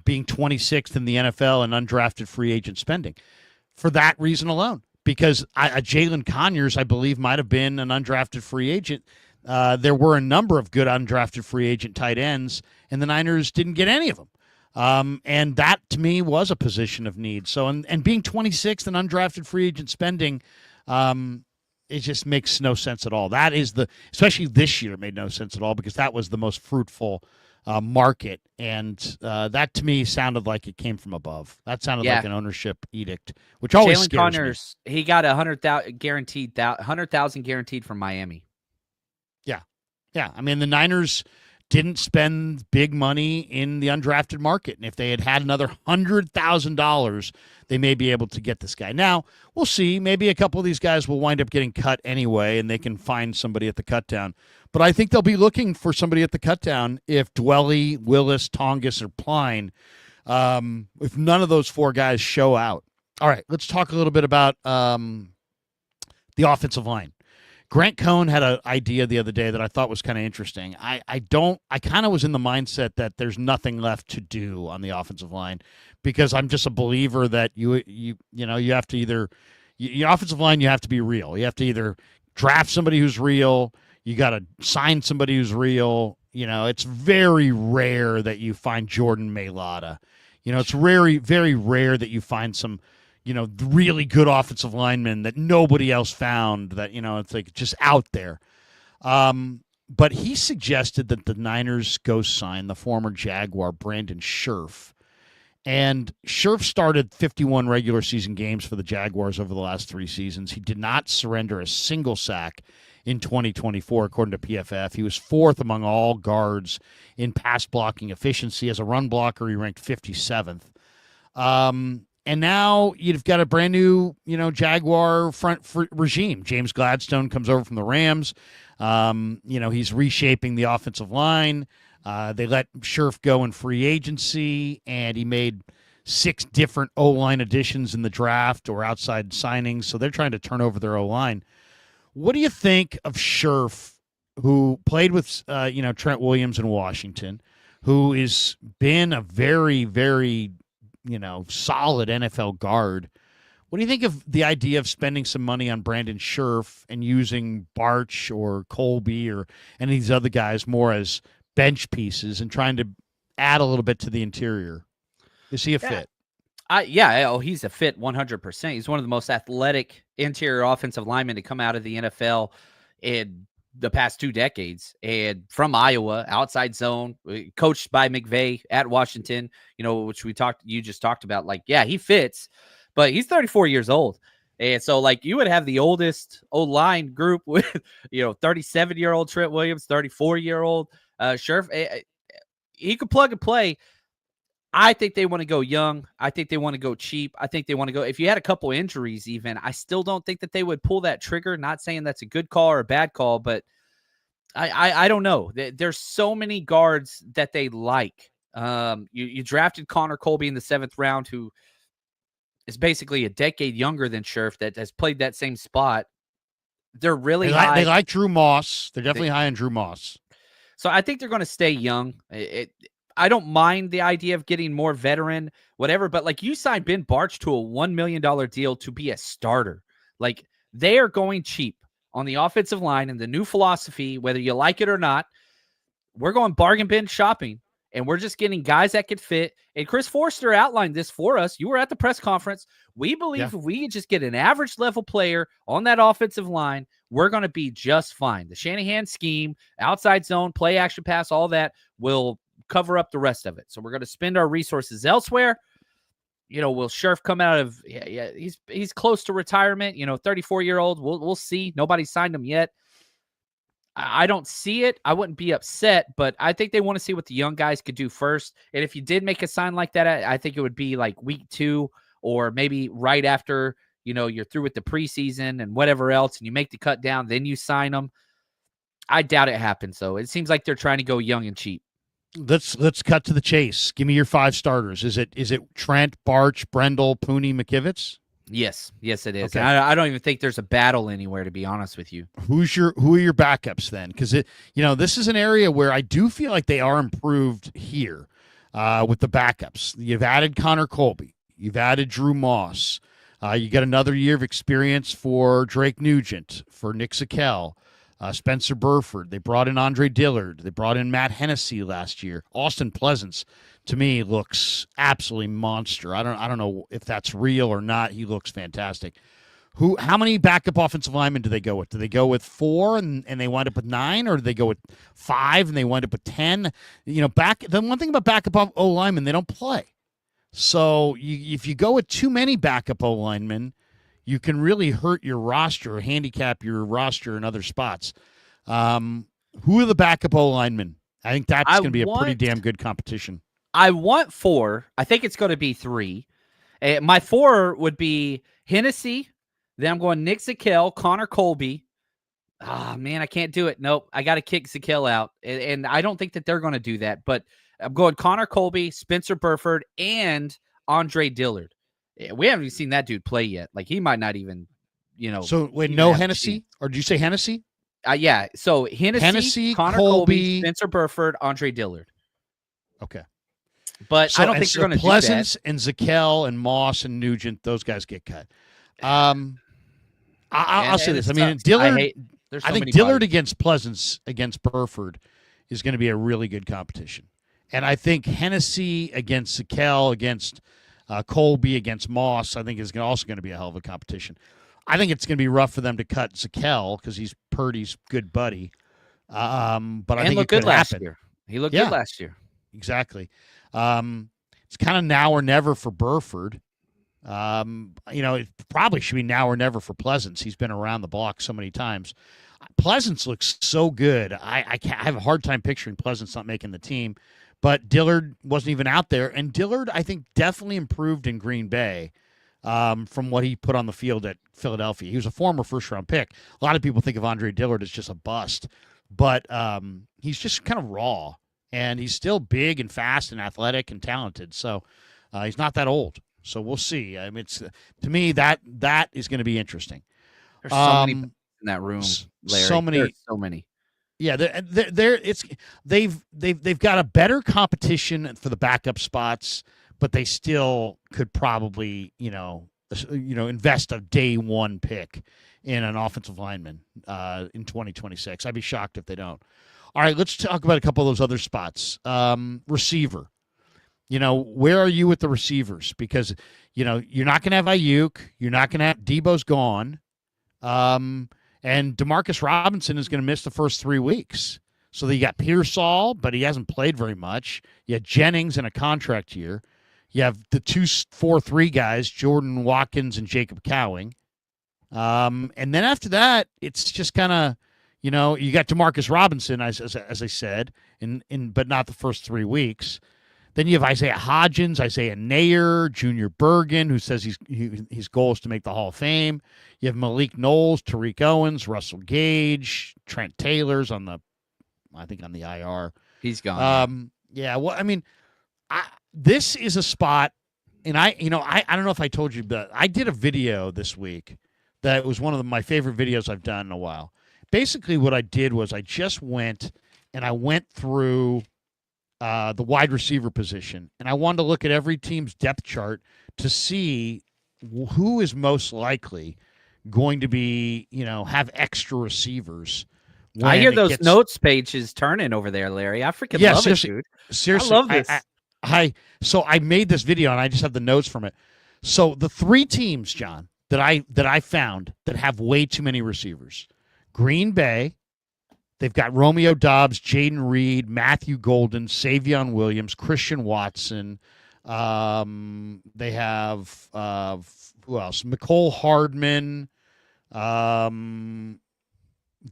being 26th in the NFL and undrafted free agent spending? For that reason alone, because Jalen Conyers, I believe, might have been an undrafted free agent. There were a number of good undrafted free agent tight ends, and the Niners didn't get any of them. And that, to me, was a position of need. So, and being 26th in undrafted free agent spending, it just makes no sense at all. That is especially this year, made no sense at all, because that was the most fruitful market, and that to me sounded like it came from above. That sounded like an ownership edict, which always Jalen scares Conyers, me. He got $100,000 guaranteed from Miami. Yeah. I mean, the Niners didn't spend big money in the undrafted market, and if they had another $100,000, they may be able to get this guy. Now we'll see. Maybe a couple of these guys will wind up getting cut anyway, and they can find somebody at the cutdown. But I think they'll be looking for somebody at the cutdown if Dwelly, Willis, Tongas, or Pline, if none of those four guys show out. All right, let's talk a little bit about the offensive line. Grant Cohn had an idea the other day that I thought was kind of interesting. I kind of was in the mindset that there's nothing left to do on the offensive line, because I'm just a believer that you have to either your offensive line, you have to be real. You have to either draft somebody who's real, you got to sign somebody who's real. It's very rare that you find Jordan Mailata. It's very, very rare that you find some really good offensive linemen that nobody else found, that, it's like just out there. But he suggested that the Niners go sign the former Jaguar Brandon Scherff. And Scherff started 51 regular season games for the Jaguars over the last 3 seasons. He did not surrender a single sack in 2024, according to PFF. He was 4th among all guards in pass blocking efficiency. As a run blocker, he ranked 57th. And now you've got a brand new, Jaguar front regime. James Gladstone comes over from the Rams. He's reshaping the offensive line. They let Scherff go in free agency, and he made 6 different O-line additions in the draft or outside signings. So they're trying to turn over their O-line. What do you think of Scherff, who played with, Trent Williams in Washington, who has been a very, very solid NFL guard? What do you think of the idea of spending some money on Brandon Scherff and using Barch or Colby or any of these other guys more as bench pieces and trying to add a little bit to the interior? Is he a fit? He's a fit 100%. He's one of the most athletic interior offensive linemen to come out of the NFL in the past 2 decades, and from Iowa, outside zone, coached by McVay at Washington, which you just talked about. Like, yeah, he fits, but he's 34 years old. And so, like, you would have the oldest O-line group with, 37-year-old Trent Williams, 34-year-old Scherff. He could plug and play. I think they want to go young. I think they want to go cheap. I think they want to go, if you had a couple injuries even, I still don't think that they would pull that trigger. Not saying that's a good call or a bad call, but I don't know. There's so many guards that they like. You drafted Connor Colby in the 7th round, who is basically a decade younger than Scherff, that has played that same spot. They're really high. They like Drew Moss. They're definitely high on Drew Moss. So I think they're going to stay young. I don't mind the idea of getting more veteran, whatever, but like you signed Ben Barch to a $1 million deal to be a starter. Like they are going cheap on the offensive line, and the new philosophy, whether you like it or not, we're going bargain bin shopping, and we're just getting guys that could fit. And Chris Forster outlined this for us. You were at the press conference. We believe if we could just get an average level player on that offensive line, we're going to be just fine. The Shanahan scheme, outside zone, play action pass, all that will cover up the rest of it. So we're going to spend our resources elsewhere. Will Scherf come out of he's close to retirement, 34-year-old. We'll see. Nobody signed him yet. I don't see it. I wouldn't be upset, but I think they want to see what the young guys could do first. And if you did make a sign like that, I think it would be like week 2 or maybe right after, you're through with the preseason and whatever else, and you make the cut down, then you sign them. I doubt it happens, though. It seems like they're trying to go young and cheap. Let's cut to the chase. Give me your 5 starters. Is it Trent, Barch, Brendel, Pooney, McKivitz? Yes, it is. Okay. I don't even think there's a battle anywhere, to be honest with you. Who are your backups then? Because this is an area where I do feel like they are improved here with the backups. You've added Connor Colby. You've added Drew Moss. You got another year of experience for Drake Nugent, for Nick Zakelj, Spencer Burford. They brought in Andre Dillard. They brought in Matt Hennessy last year. Austin Pleasance, to me, looks absolutely monster. I don't know if that's real or not. He looks fantastic. How many backup offensive linemen do they go with? Do they go with 4 and they wind up with 9, or do they go with 5 and they wind up with 10? The one thing about backup O linemen, they don't play. So if you go with too many backup O linemen, you can really hurt your roster or handicap your roster in other spots. Who are the backup O linemen? I think that's going to be a pretty damn good competition. I want 4. I think it's going to be 3. My 4 would be Hennessy. Then I'm going Nick Zakelj, Connor Colby. Man, I can't do it. Nope. I got to kick Zakelj out. And I don't think that they're going to do that. But I'm going Connor Colby, Spencer Burford, and Andre Dillard. We haven't even seen that dude play yet. Like, he might not even, So, wait, no Hennessy? Or did you say Hennessy? Yeah. So, Hennessy, Connor Colby, Spencer Burford, Andre Dillard. Okay. But I don't think they're going to do that. Pleasance and Zakelj and Moss and Nugent, those guys get cut. I'll say this. I mean, Dillard. I think Dillard against Pleasance against Burford is going to be a really good competition, and I think Hennessy against Zakelj against Colby against Moss, I think is also going to be a hell of a competition. I think it's going to be rough for them to cut Zakelj because he's Purdy's good buddy. But I think it could happen. He looked good last year. Exactly. It's kind of now or never for Burford. It probably should be now or never for Pleasance. He's been around the block so many times. Pleasance looks so good. I have a hard time picturing Pleasance not making the team, but Dillard wasn't even out there. And Dillard, I think, definitely improved in Green Bay from what he put on the field at Philadelphia. He was a former first-round pick. A lot of people think of Andre Dillard as just a bust, but he's just kind of raw, and he's still big and fast and athletic and talented. So he's not that old. So we'll see. I mean, to me, that is going to be interesting. There's so many in that room, Larry. So many. Yeah, they've got a better competition for the backup spots, but they still could probably invest a day 1 pick in an offensive lineman in 2026. I'd be shocked if they don't. All right, let's talk about a couple of those other spots. Receiver. Where are you with the receivers? Because, you're not going to have Ayuk. You're not going to have Debo's gone. And Demarcus Robinson is going to miss the first 3 weeks. So you got Pearsall, but he hasn't played very much. You have Jennings in a contract year. You have the 2-4-3 guys, Jordan Watkins and Jacob Cowing. And then after that, it's just kind of, you got Demarcus Robinson, as I said, but not the first 3 weeks. Then you have Isaiah Hodgins, Isaiah Nayer, Junior Bergen, who says his goal is to make the Hall of Fame. You have Malik Knowles, Tariq Owens, Russell Gage, Trent Taylor's on the IR. He's gone. This is a spot, and I don't know if I told you, but I did a video this week that was one of my favorite videos I've done in a while. Basically, what I did was I just went and I went through the wide receiver position, and I wanted to look at every team's depth chart to see who is most likely going to be, have extra receivers I when hear it those gets. notes pages turning over there, Larry. I freaking Yeah, love it, seriously, dude. I seriously, love this. so I made this video and I just have the notes from it. So the three teams, John, that I found that have way too many receivers: Green Bay. They've got Romeo Dobbs, Jaden Reed, Matthew Golden, Savion Williams, Christian Watson. They have who else? McCole Hardman,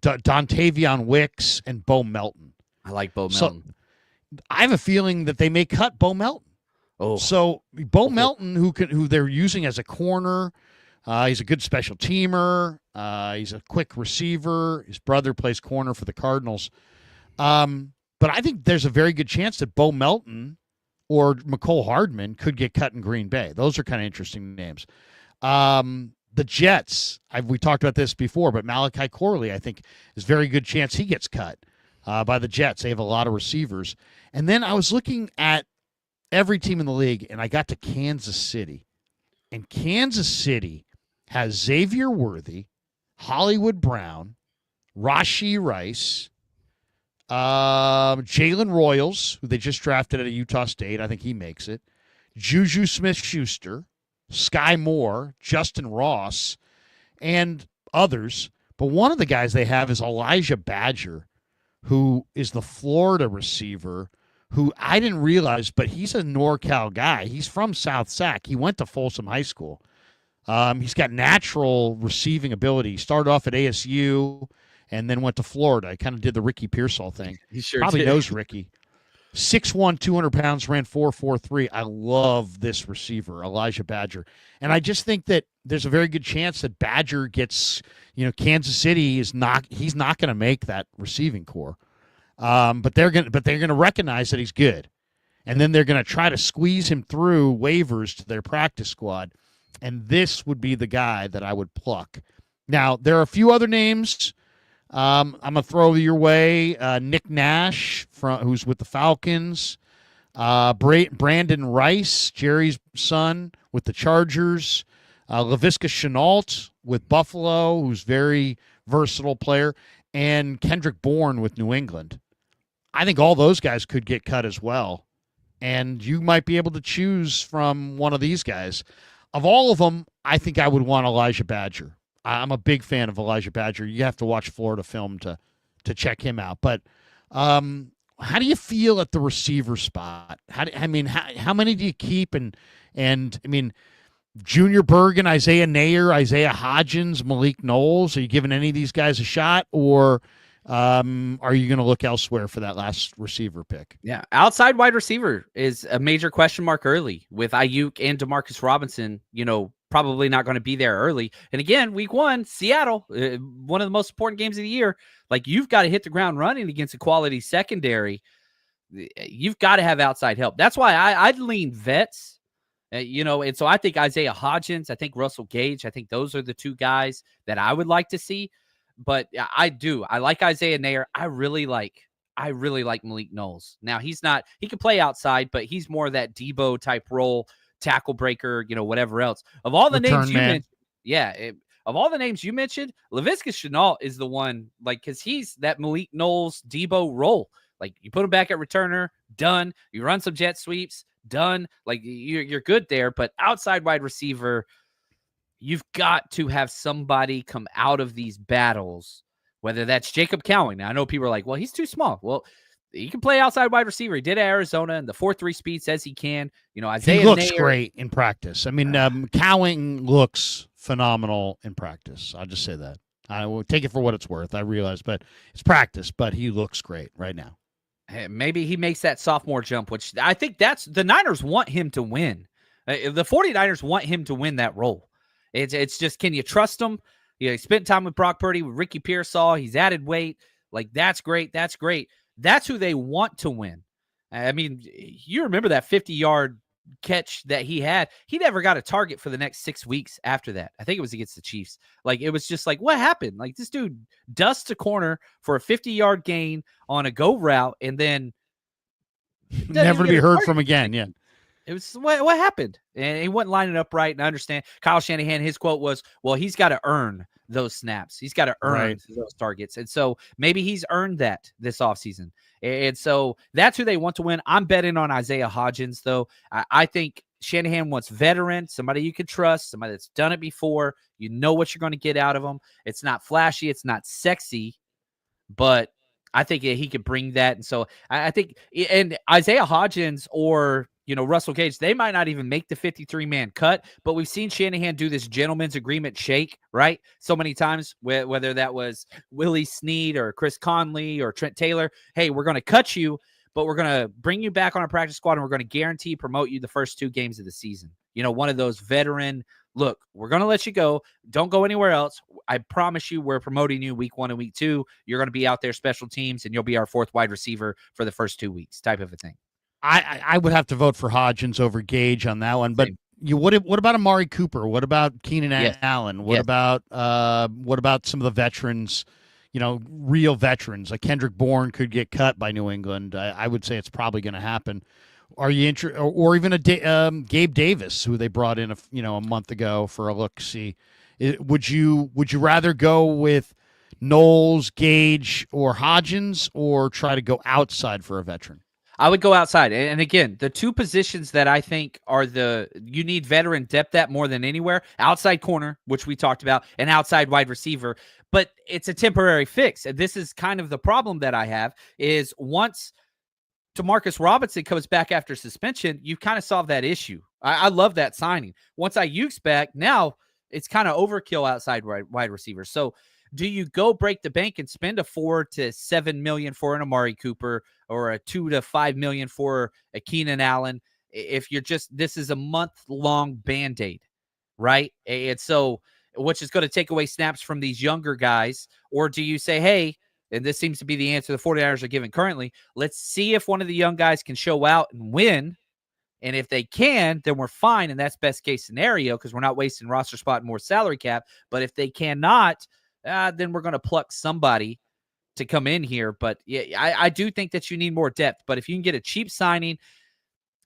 Dontavion Wicks, and Bo Melton. I like Bo So Melton. I have a feeling that they may cut Bo Melton. Oh, So Bo Melton, who they're using as a corner, he's a good special teamer. He's a quick receiver. His brother plays corner for the Cardinals. But I think there's a very good chance that Bo Melton or McCole Hardman could get cut in Green Bay. Those are kind of interesting names. The Jets, we talked about this before, but Malachi Corley, I think, is a very good chance he gets cut by the Jets. They have a lot of receivers. And then I was looking at every team in the league, and I got to Kansas City. And Kansas City has Xavier Worthy, Hollywood Brown, Rashee Rice, Jalen Royals, who they just drafted at Utah State. I think he makes it. Juju Smith-Schuster, Sky Moore, Justin Ross, and others. But one of the guys they have is Elijah Badger, who is the Florida receiver, who I didn't realize, but he's a NorCal guy. He's from South Sac. He went to Folsom High School. He's got natural receiving ability. He started off at ASU and then went to Florida. He kind of did the Ricky Pearsall thing. he sure Probably did. knows Ricky. 6'1", 200 pounds, ran 4.43. I love this receiver, Elijah Badger. And I just think that there's a very good chance that Badger gets, Kansas City he's not going to make that receiving core. But they're gonna recognize that he's good, and then they're gonna try to squeeze him through waivers to their practice squad, and this would be the guy that I would pluck. Now there are a few other names. I'm gonna throw your way. Nick Nash, who's with the Falcons. Brandon Rice, Jerry's son, with the Chargers. Laviska Shenault with Buffalo, who's very versatile player, and Kendrick Bourne with New England. I think all those guys could get cut as well. And you might be able to choose from one of these guys. Of all of them, I think I would want Elijah Badger. I'm a big fan of Elijah Badger. You have to watch Florida film to check him out. But how do you feel at the receiver spot? How many do you keep? And I mean, Junior Bergen, Isaiah Nayer, Isaiah Hodgins, Malik Knowles, are you giving any of these guys a shot, or are you going to look elsewhere for that last receiver pick? Yeah, outside wide receiver is a major question mark early with Ayuk and Demarcus Robinson, probably not going to be there early. And again, week 1, Seattle, one of the most important games of the year. Like, you've got to hit the ground running against a quality secondary. You've got to have outside help. That's why I'd lean vets, and so I think Isaiah Hodgins, I think Russell Gage, I think those are the two guys that I would like to see. But I like Isaiah Nayer. I really like Malik Knowles. Now, he can play outside, but he's more of that Debo type role, tackle breaker, whatever else. Of all the names you mentioned, of all the names you mentioned, Laviska Shenault is the one, because he's that Malik Knowles Debo role. Like, you put him back at returner, done. You run some jet sweeps, done. Like, you're good there. But outside wide receiver, you've got to have somebody come out of these battles, whether that's Jacob Cowing. Now, I know people are like, well, he's too small. Well, he can play outside wide receiver. He did at Arizona, and the 4.3 speed says he can. Isaiah he looks Nayer, great in practice. I mean, Cowing looks phenomenal in practice. I'll just say that. I will take it for what it's worth. I realize, but it's practice, but he looks great right now. Maybe he makes that sophomore jump, which I think the Niners want him to win. The 49ers want him to win that role. It's just, can you trust him? He spent time with Brock Purdy, with Ricky Pearsall. He's added weight. Like, that's great. That's great. That's who they want to win. I mean, you remember that 50-yard catch that he had, he never got a target for the next 6 weeks after that. I think it was against the Chiefs. Like, it was just like, what happened? Like, this dude dusts a corner for a 50-yard gain on a go route and then doesn't Never even to get be a heard target. from again. Yeah. It was what happened? And he wasn't lining up right. And I understand Kyle Shanahan, his quote was, well, he's got to earn those snaps. He's got to earn those targets. And so maybe he's earned that this offseason. And so that's who they want to win. I'm betting on Isaiah Hodgins, though. I think Shanahan wants veteran, somebody you can trust, somebody that's done it before. You know what you're going to get out of them. It's not flashy. It's not sexy, but I think he could bring that. And so I think, and Isaiah Hodgins or, Russell Gage, they might not even make the 53-man cut, but we've seen Shanahan do this gentleman's agreement shake, right? So many times, whether that was Willie Snead or Chris Conley or Trent Taylor. Hey, we're going to cut you, but we're going to bring you back on our practice squad and we're going to guarantee promote you the first 2 games of the season. One of those veteran, look, we're going to let you go. Don't go anywhere else. I promise you we're promoting you week 1 and week 2. You're going to be out there special teams and you'll be our 4th wide receiver for the first 2 weeks type of a thing. I would have to vote for Hodgins over Gage on that one, but what about Amari Cooper? What about Keenan Allen? What about some of the veterans? Real veterans like Kendrick Bourne could get cut by New England. I would say it's probably going to happen. Are you interested, or even Gabe Davis, who they brought in a month ago for a look see? Would you rather go with Knowles, Gage, or Hodgins, or try to go outside for a veteran? I would go outside. And again, the 2 positions that I think are you need veteran depth at more than anywhere, outside corner, which we talked about, and outside wide receiver. But it's a temporary fix. And this is kind of the problem that I have is once Demarcus Robinson comes back after suspension, you kind of solved that issue. I love that signing. Once Ayuk's back, now it's kind of overkill outside wide receiver. So do you go break the bank and spend a $4 to $7 million for an Amari Cooper or a $2 to $5 million for a Keenan Allen? If you're this is a month-long Band-Aid, right? And so, which is going to take away snaps from these younger guys. Or do you say, hey, and this seems to be the answer the 49ers are giving currently, let's see if one of the young guys can show out and win. And if they can, then we're fine. And that's best case scenario because we're not wasting roster spot and more salary cap. But if they cannot, then we're going to pluck somebody to come in here. But yeah, I do think that you need more depth. But if you can get a cheap signing,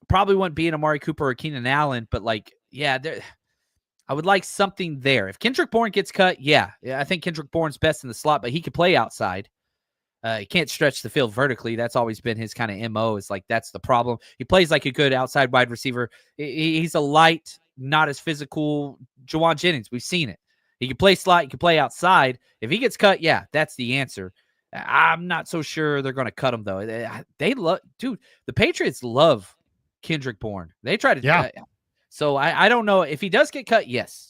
probably wouldn't be an Amari Cooper or Keenan Allen. But I would like something there. If Kendrick Bourne gets cut, I think Kendrick Bourne's best in the slot, but he could play outside. He can't stretch the field vertically. That's always been his kind of MO. Is like that's the problem. He plays like a good outside wide receiver. He's a light, not as physical Juwan Jennings. We've seen it. He can play slot. He can play outside. If he gets cut, that's the answer. I'm not so sure they're going to cut him though. They love, dude. The Patriots love Kendrick Bourne. They try to. So I don't know if he does get cut. Yes.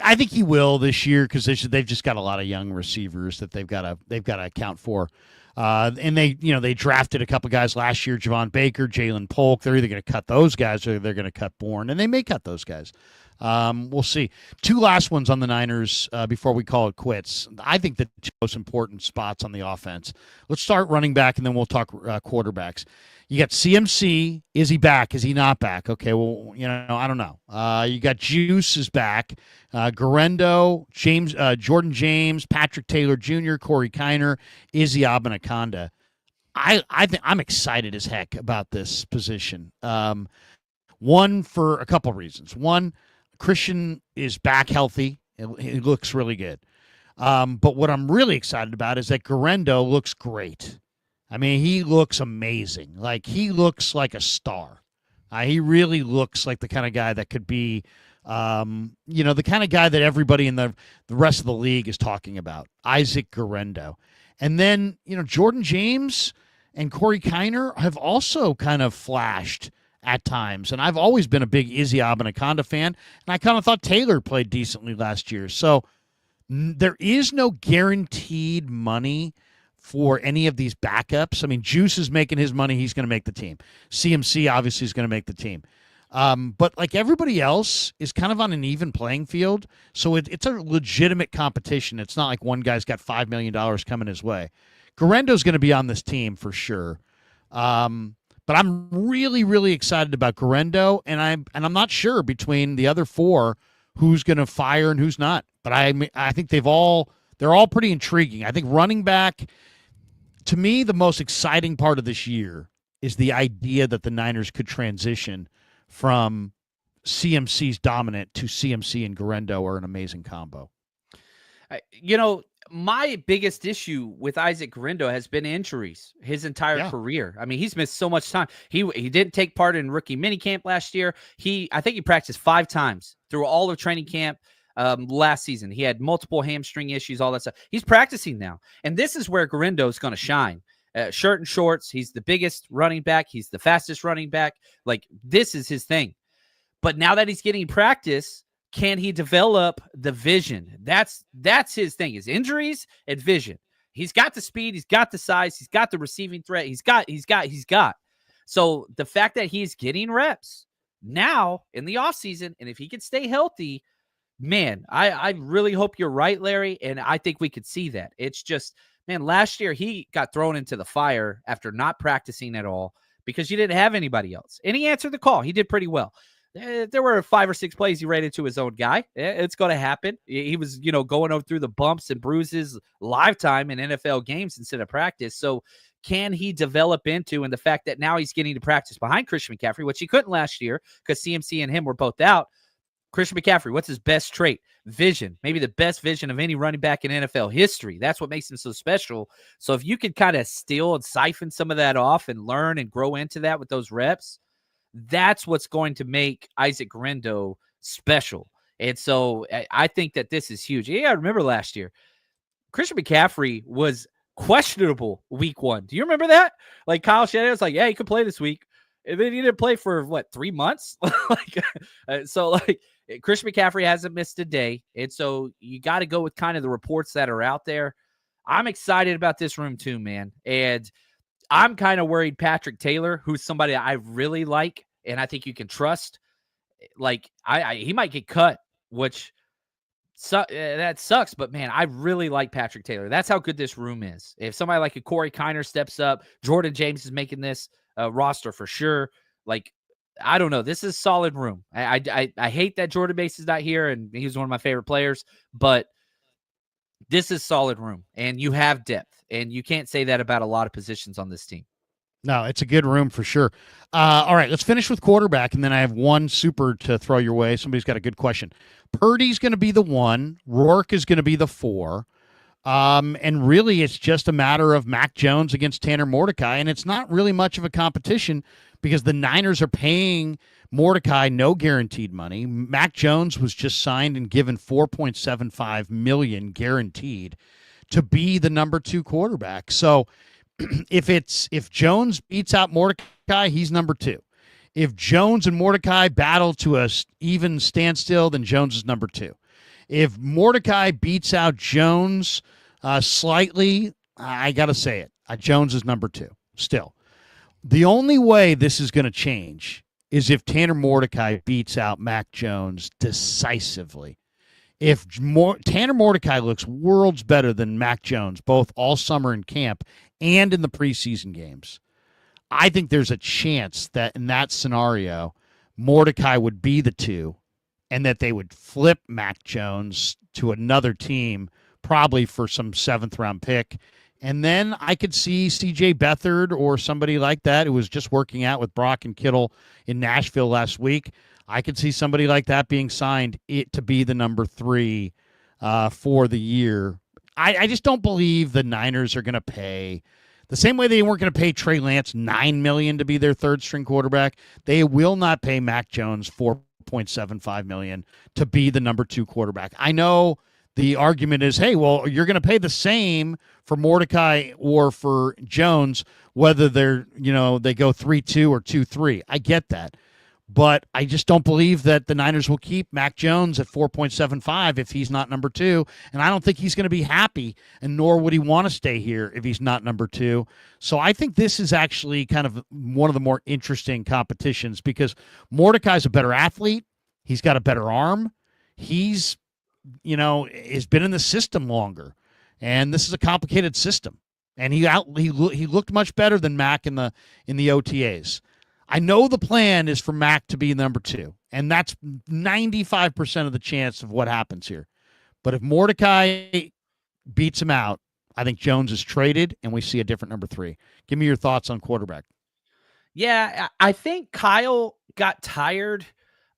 I think he will this year because they've just got a lot of young receivers that they've got to account for, and they drafted a couple guys last year, Javon Baker, Jalen Polk. They're either going to cut those guys or they're going to cut Bourne, and they may cut those guys. We'll see. 2 last ones on the Niners before we call it quits. I think the 2 most important spots on the offense. Let's start running back, and then we'll talk quarterbacks. You got CMC. Is he back? Is he not back? Okay, well, I don't know. You got Juice is back. Garendo, Jordan James, Patrick Taylor Jr., Corey Kiner, Izzy Abinaconda. I think I'm excited as heck about this position. One, for a couple reasons. One, Christian is back healthy. He looks really good. But what I'm really excited about is that Garendo looks great. I mean, he looks amazing. Like, he looks like a star. He really looks like the kind of guy that could be, the kind of guy that everybody in the rest of the league is talking about, Isaac Garendo. And then, Jordan James and Corey Kiner have also kind of flashed at times. And I've always been a big Izzy Abinaconda fan, and I kind of thought Taylor played decently last year. So there is no guaranteed money for any of these backups. I mean, Juice is making his money. He's going to make the team. CMC obviously is going to make the team. But like everybody else is kind of on an even playing field. So it's a legitimate competition. It's not like one guy's got $5 million coming his way. Garendo's going to be on this team for sure. But I'm really, really excited about Guerrero, and I'm not sure between the other four who's going to fire and who's not. But I think they're all pretty intriguing. I think running back, to me, the most exciting part of this year is the idea that the Niners could transition from CMC's dominant to CMC and Guerrero are an amazing combo. My biggest issue with Isaac Guerrero has been injuries his entire career. I mean, he's missed so much time. He didn't take part in rookie minicamp last year. I think he practiced 5 times through all of training camp last season. He had multiple hamstring issues, all that stuff. He's practicing now. And this is where Guerrero is going to shine. Shirt and shorts. He's the biggest running back. He's the fastest running back. Like, this is his thing. But now that he's getting practice, can he develop the vision? That's his thing, is injuries and vision. He's got the speed. He's got the size. He's got the receiving threat. He's got. So the fact that he's getting reps now in the offseason, and if he can stay healthy, man, I really hope you're right, Larry, and I think we could see that. It's just, man, last year he got thrown into the fire after not practicing at all because you didn't have anybody else. And he answered the call. He did pretty well. There were 5 or 6 plays he ran into his own guy. It's going to happen. He was, going through the bumps and bruises live time in NFL games instead of practice. So can he develop into, and the fact that now he's getting to practice behind Christian McCaffrey, which he couldn't last year because CMC and him were both out. Christian McCaffrey, what's his best trait? Vision. Maybe the best vision of any running back in NFL history. That's what makes him so special. So if you could kind of steal and siphon some of that off and learn and grow into that with those reps, that's what's going to make Isaac Guerrero special. And so I think that this is huge. Yeah, I remember last year, Christian McCaffrey was questionable week 1. Do you remember that? Like, Kyle Shanahan was like, yeah, he could play this week. And then he didn't play for, 3 months? Christian McCaffrey hasn't missed a day. And so you got to go with kind of the reports that are out there. I'm excited about this room too, man. And I'm kind of worried Patrick Taylor, who's somebody I really like and I think you can trust. Like, he might get cut, which that sucks. But, man, I really like Patrick Taylor. That's how good this room is. If somebody like a Corey Kiner steps up, Jordan James is making this roster for sure. Like, I don't know. This is a solid room. I hate that Jordan Bates is not here, and he was one of my favorite players. But this is solid room, and you have depth. And you can't say that about a lot of positions on this team. No, it's a good room for sure. All right, let's finish with quarterback, and then I have one super to throw your way. Somebody's got a good question. Purdy's going to be the 1. Rourke is going to be the 4. And really, it's just a matter of Mac Jones against Tanner Mordecai, and it's not really much of a competition because the Niners are paying Mordecai no guaranteed money. Mac Jones was just signed and given $4.75 million guaranteed to be the number 2 quarterback. So if Jones beats out Mordecai, he's number 2. If Jones and Mordecai battle to a even standstill, then Jones is number 2. If Mordecai beats out Jones slightly, I got to say it, Jones is number 2 still. The only way this is going to change is if Tanner Mordecai beats out Mac Jones decisively. If Tanner Mordecai looks worlds better than Mac Jones, both all summer in camp and in the preseason games, I think there's a chance that in that scenario, Mordecai would be the 2 and that they would flip Mac Jones to another team, probably for some 7th-round pick. And then I could see C.J. Beathard or somebody like that who was just working out with Brock and Kittle in Nashville last week. I could see somebody like that being signed to be the number 3 for the year. I just don't believe the Niners are going to pay the same way they weren't going to pay Trey Lance $9 million to be their 3rd-string quarterback. They will not pay Mac Jones $4.75 million to be the number 2 quarterback. I know the argument is, hey, well, you're going to pay the same for Mordecai or for Jones, whether they go 3-2 or 2-3. I get that. But I just don't believe that the Niners will keep Mac Jones at 4.75 if he's not number 2. And I don't think he's going to be happy, and nor would he want to stay here if he's not number 2. So I think this is actually kind of one of the more interesting competitions because Mordecai's a better athlete. He's got a better arm. He's, has been in the system longer. And this is a complicated system. and he looked much better than Mac in the OTAs. I know the plan is for Mac to be number 2, and that's 95% of the chance of what happens here. But if Mordecai beats him out, I think Jones is traded, and we see a different number 3. Give me your thoughts on quarterback. Yeah, I think Kyle got tired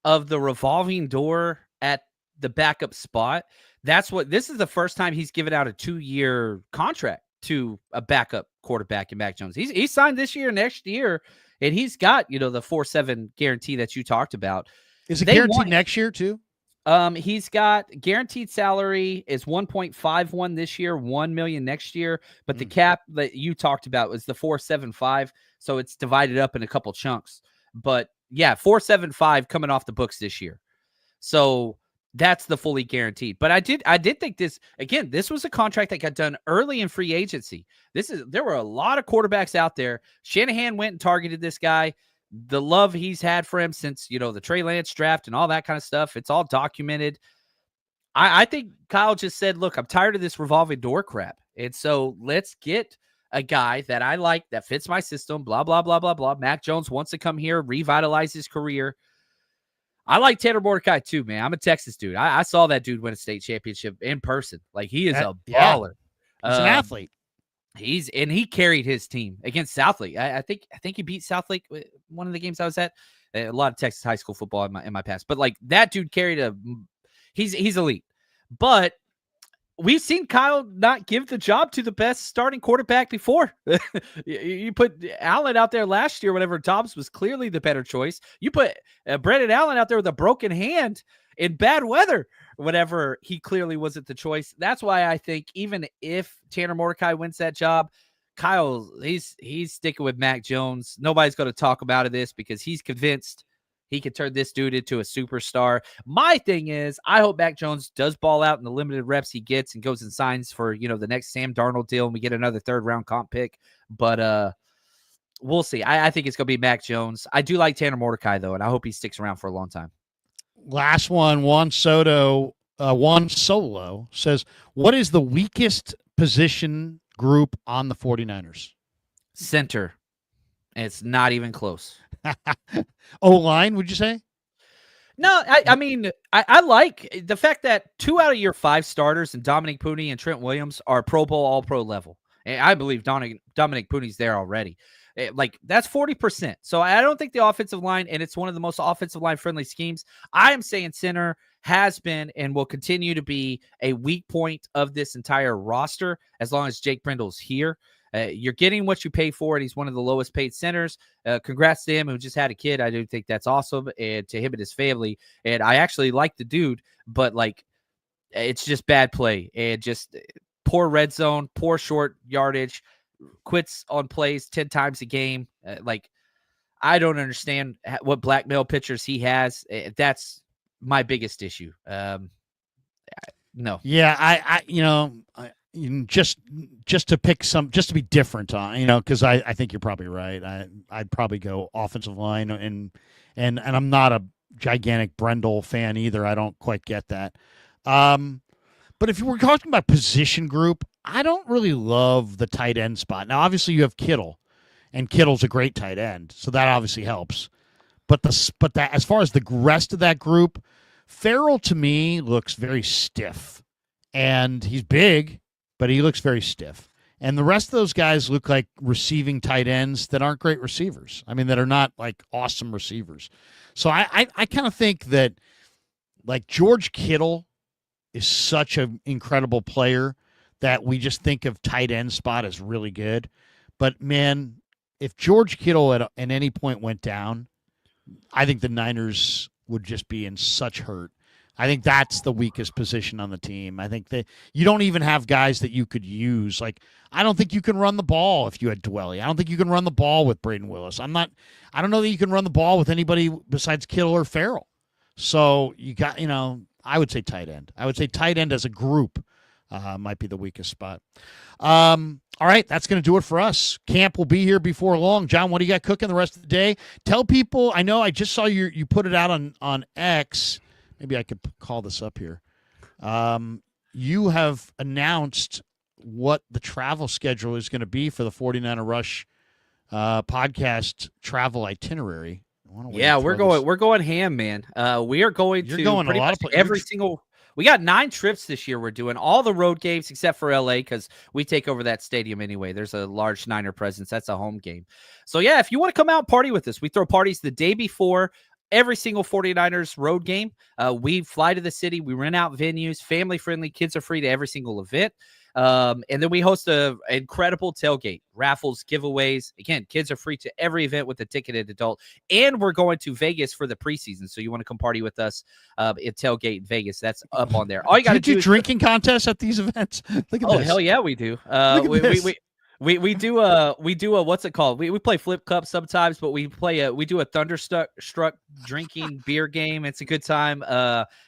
of the revolving door at the backup spot. This is the first time he's given out a 2-year contract to a backup quarterback in Mac Jones. He signed this year, next year, and he's got, the 4-7 guarantee that you talked about. Is it guaranteed next year too? He's got guaranteed salary is 1.51 this year, 1 million next year, but the cap that you talked about was the 4.75, so it's divided up in a couple chunks. But yeah, 4.75 coming off the books this year. So that's the fully guaranteed. But I did think this was a contract that got done early in free agency. There were a lot of quarterbacks out there. Shanahan went and targeted this guy. The love he's had for him since, the Trey Lance draft and all that kind of stuff. It's all documented. I think Kyle just said, look, I'm tired of this revolving door crap. And so let's get a guy that I like, that fits my system, blah, blah, blah, blah, blah. Mac Jones wants to come here, revitalize his career. I like Tanner Mordecai too, man. I'm a Texas dude. I saw that dude win a state championship in person. Like, he is a baller. Yeah. He's an athlete. He carried his team against Southlake. I think he beat Southlake one of the games I was at. A lot of Texas high school football in my past, but like, that dude carried he's elite. But we've seen Kyle not give the job to the best starting quarterback before. You put Allen out there last year, whenever Dobbs was clearly the better choice. You put Brendan Allen out there with a broken hand in bad weather, whenever he clearly wasn't the choice. That's why I think even if Tanner Mordecai wins that job, Kyle, he's sticking with Mac Jones. Nobody's going to talk about this because he's convinced he could turn this dude into a superstar. My thing is, I hope Mac Jones does ball out in the limited reps he gets and goes and signs for, the next Sam Darnold deal, and we get another 3rd-round comp pick. But we'll see. I think it's going to be Mac Jones. I do like Tanner Mordecai, though, and I hope he sticks around for a long time. Last one, Juan Solo says, what is the weakest position group on the 49ers? Center. It's not even close. O-line, would you say? No, I mean, I like the fact that 2 out of your 5 starters and Dominic Pooney and Trent Williams are Pro Bowl, All-Pro level. And I believe Dominic Pooney's there already. Like, that's 40%. So I don't think the offensive line, and it's one of the most offensive line friendly schemes. I am saying center has been and will continue to be a weak point of this entire roster as long as Jake Brindle's here. You're getting what you pay for, and he's one of the lowest paid centers. Congrats to him who just had a kid. I do think that's awesome, and to him and his family. And I actually like the dude, but like, it's just bad play and just poor red zone, poor short yardage, quits on plays 10 times a game. Like, I don't understand what blackmail pitchers he has. That's my biggest issue. No. Yeah, I just to pick just to be different on, because I think you're probably right. I'd probably go offensive line, and I'm not a gigantic Brendel fan either. I don't quite get that. But if we're talking about position group, I don't really love the tight end spot. Now, obviously, you have Kittle, and Kittle's a great tight end, so that obviously helps. But that as far as the rest of that group, Farrell to me looks very stiff, and he's big, but he looks very stiff. And the rest of those guys look like receiving tight ends that aren't great receivers. I mean, that are not like awesome receivers. So I kind of think that, like, George Kittle is such an incredible player that we just think of tight end spot as really good. But, man, if George Kittle at any point went down, I think the Niners would just be in such hurt. I think that's the weakest position on the team. I think that you don't even have guys that you could use. Like, I don't think you can run the ball if you had Dwelly. I don't think you can run the ball with Braden Willis. I don't know that you can run the ball with anybody besides Kittle or Farrell. So you got, I would say tight end. I would say tight end as a group might be the weakest spot. All right, that's going to do it for us. Camp will be here before long. John, what do you got cooking the rest of the day? Tell people, I know I just saw you put it out on X. Maybe I could call this up here. You have announced what the travel schedule is going to be for the 49er Rush podcast travel itinerary. Yeah, we're going ham, man. We are going You're to going pretty a lot much of every single. We got 9 trips this year. We're doing all the road games except for LA because we take over that stadium anyway. There's a large Niner presence. That's a home game. So yeah, if you want to come out and party with us, we throw parties the day before every single 49ers road game. We fly to the city. We rent out venues, family friendly. Kids are free to every single event. And then we host an incredible tailgate, raffles, giveaways. Again, kids are free to every event with a ticketed adult. And we're going to Vegas for the preseason. So you want to come party with us at Tailgate in Vegas. That's up on there. All you got to do is drinking contests at these events. Look at this. Oh, hell yeah, we do. We do a what's it called? We play flip cup sometimes, but we do a thunderstruck drinking beer game. It's a good time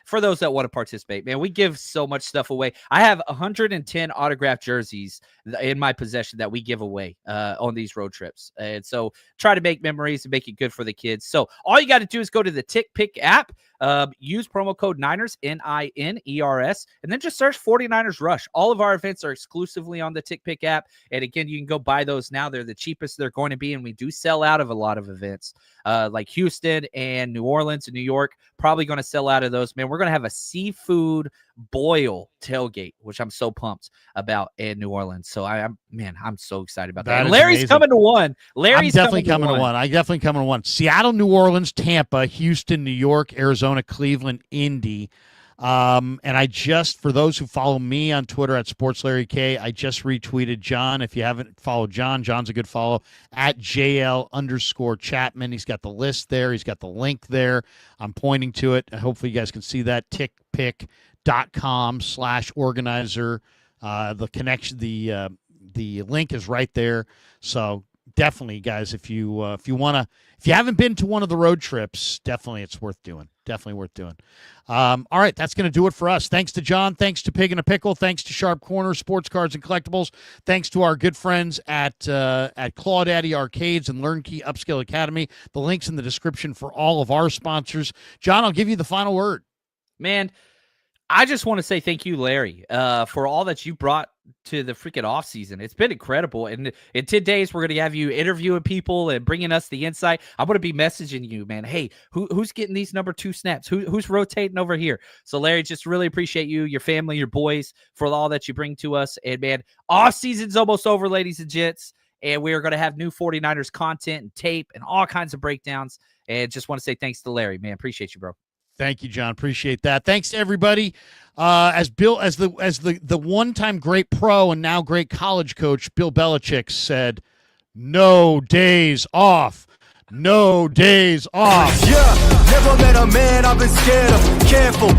for those that want to participate. Man, we give so much stuff away. I have 110 autographed jerseys in my possession that we give away on these road trips, and so try to make memories and make it good for the kids. So all you got to do is go to the Tick Pick app. Use promo code Niners, NINERS, and then just search 49ers Rush. All of our events are exclusively on the Tick Pick app. And again, you can go buy those now. They're the cheapest they're going to be. And we do sell out of a lot of events like Houston and New Orleans and New York. Probably going to sell out of those. Man, we're going to have a seafood boil tailgate, which I'm so pumped about in New Orleans. So I'm so excited about that. Larry's amazing. Coming to one. Larry's definitely coming to one. I'm definitely coming to one. Seattle, New Orleans, Tampa, Houston, New York, Arizona, Cleveland, Indy. And I just, for those who follow me on Twitter at SportsLarryK, I just retweeted John. If you haven't followed John, John's a good follow at JL_Chapman. He's got the list there. He's got the link there. I'm pointing to it. Hopefully you guys can see that. tickpick.com/organizer. The connection, the link is right there. So definitely, guys, if you haven't been to one of the road trips, definitely it's worth doing. Definitely worth doing. All right, that's going to do it for us. Thanks to John. Thanks to Pig and a Pickle. Thanks to Sharp Corner, Sports Cards and Collectibles. Thanks to our good friends at Clawdaddy Arcades and LearnKey Upscale Academy. The link's in the description for all of our sponsors. John, I'll give you the final word. Man, I just want to say thank you, Larry, for all that you brought to the freaking off season. It's been incredible. And in 10 days, we're going to have you interviewing people and bringing us the insight. I'm going to be messaging you, man. Hey, who's getting these number 2 snaps? Who's rotating over here? So Larry, just really appreciate you, your family, your boys for all that you bring to us. And man, off season's almost over, ladies and gents. And we are going to have new 49ers content and tape and all kinds of breakdowns. And just want to say thanks to Larry, man. Appreciate you, bro. Thank you, John. Appreciate that. Thanks to everybody. As the one-time great pro and now great college coach, Bill Belichick said, "No days off. No days off." Yeah, never met a man I've been scared of. Careful.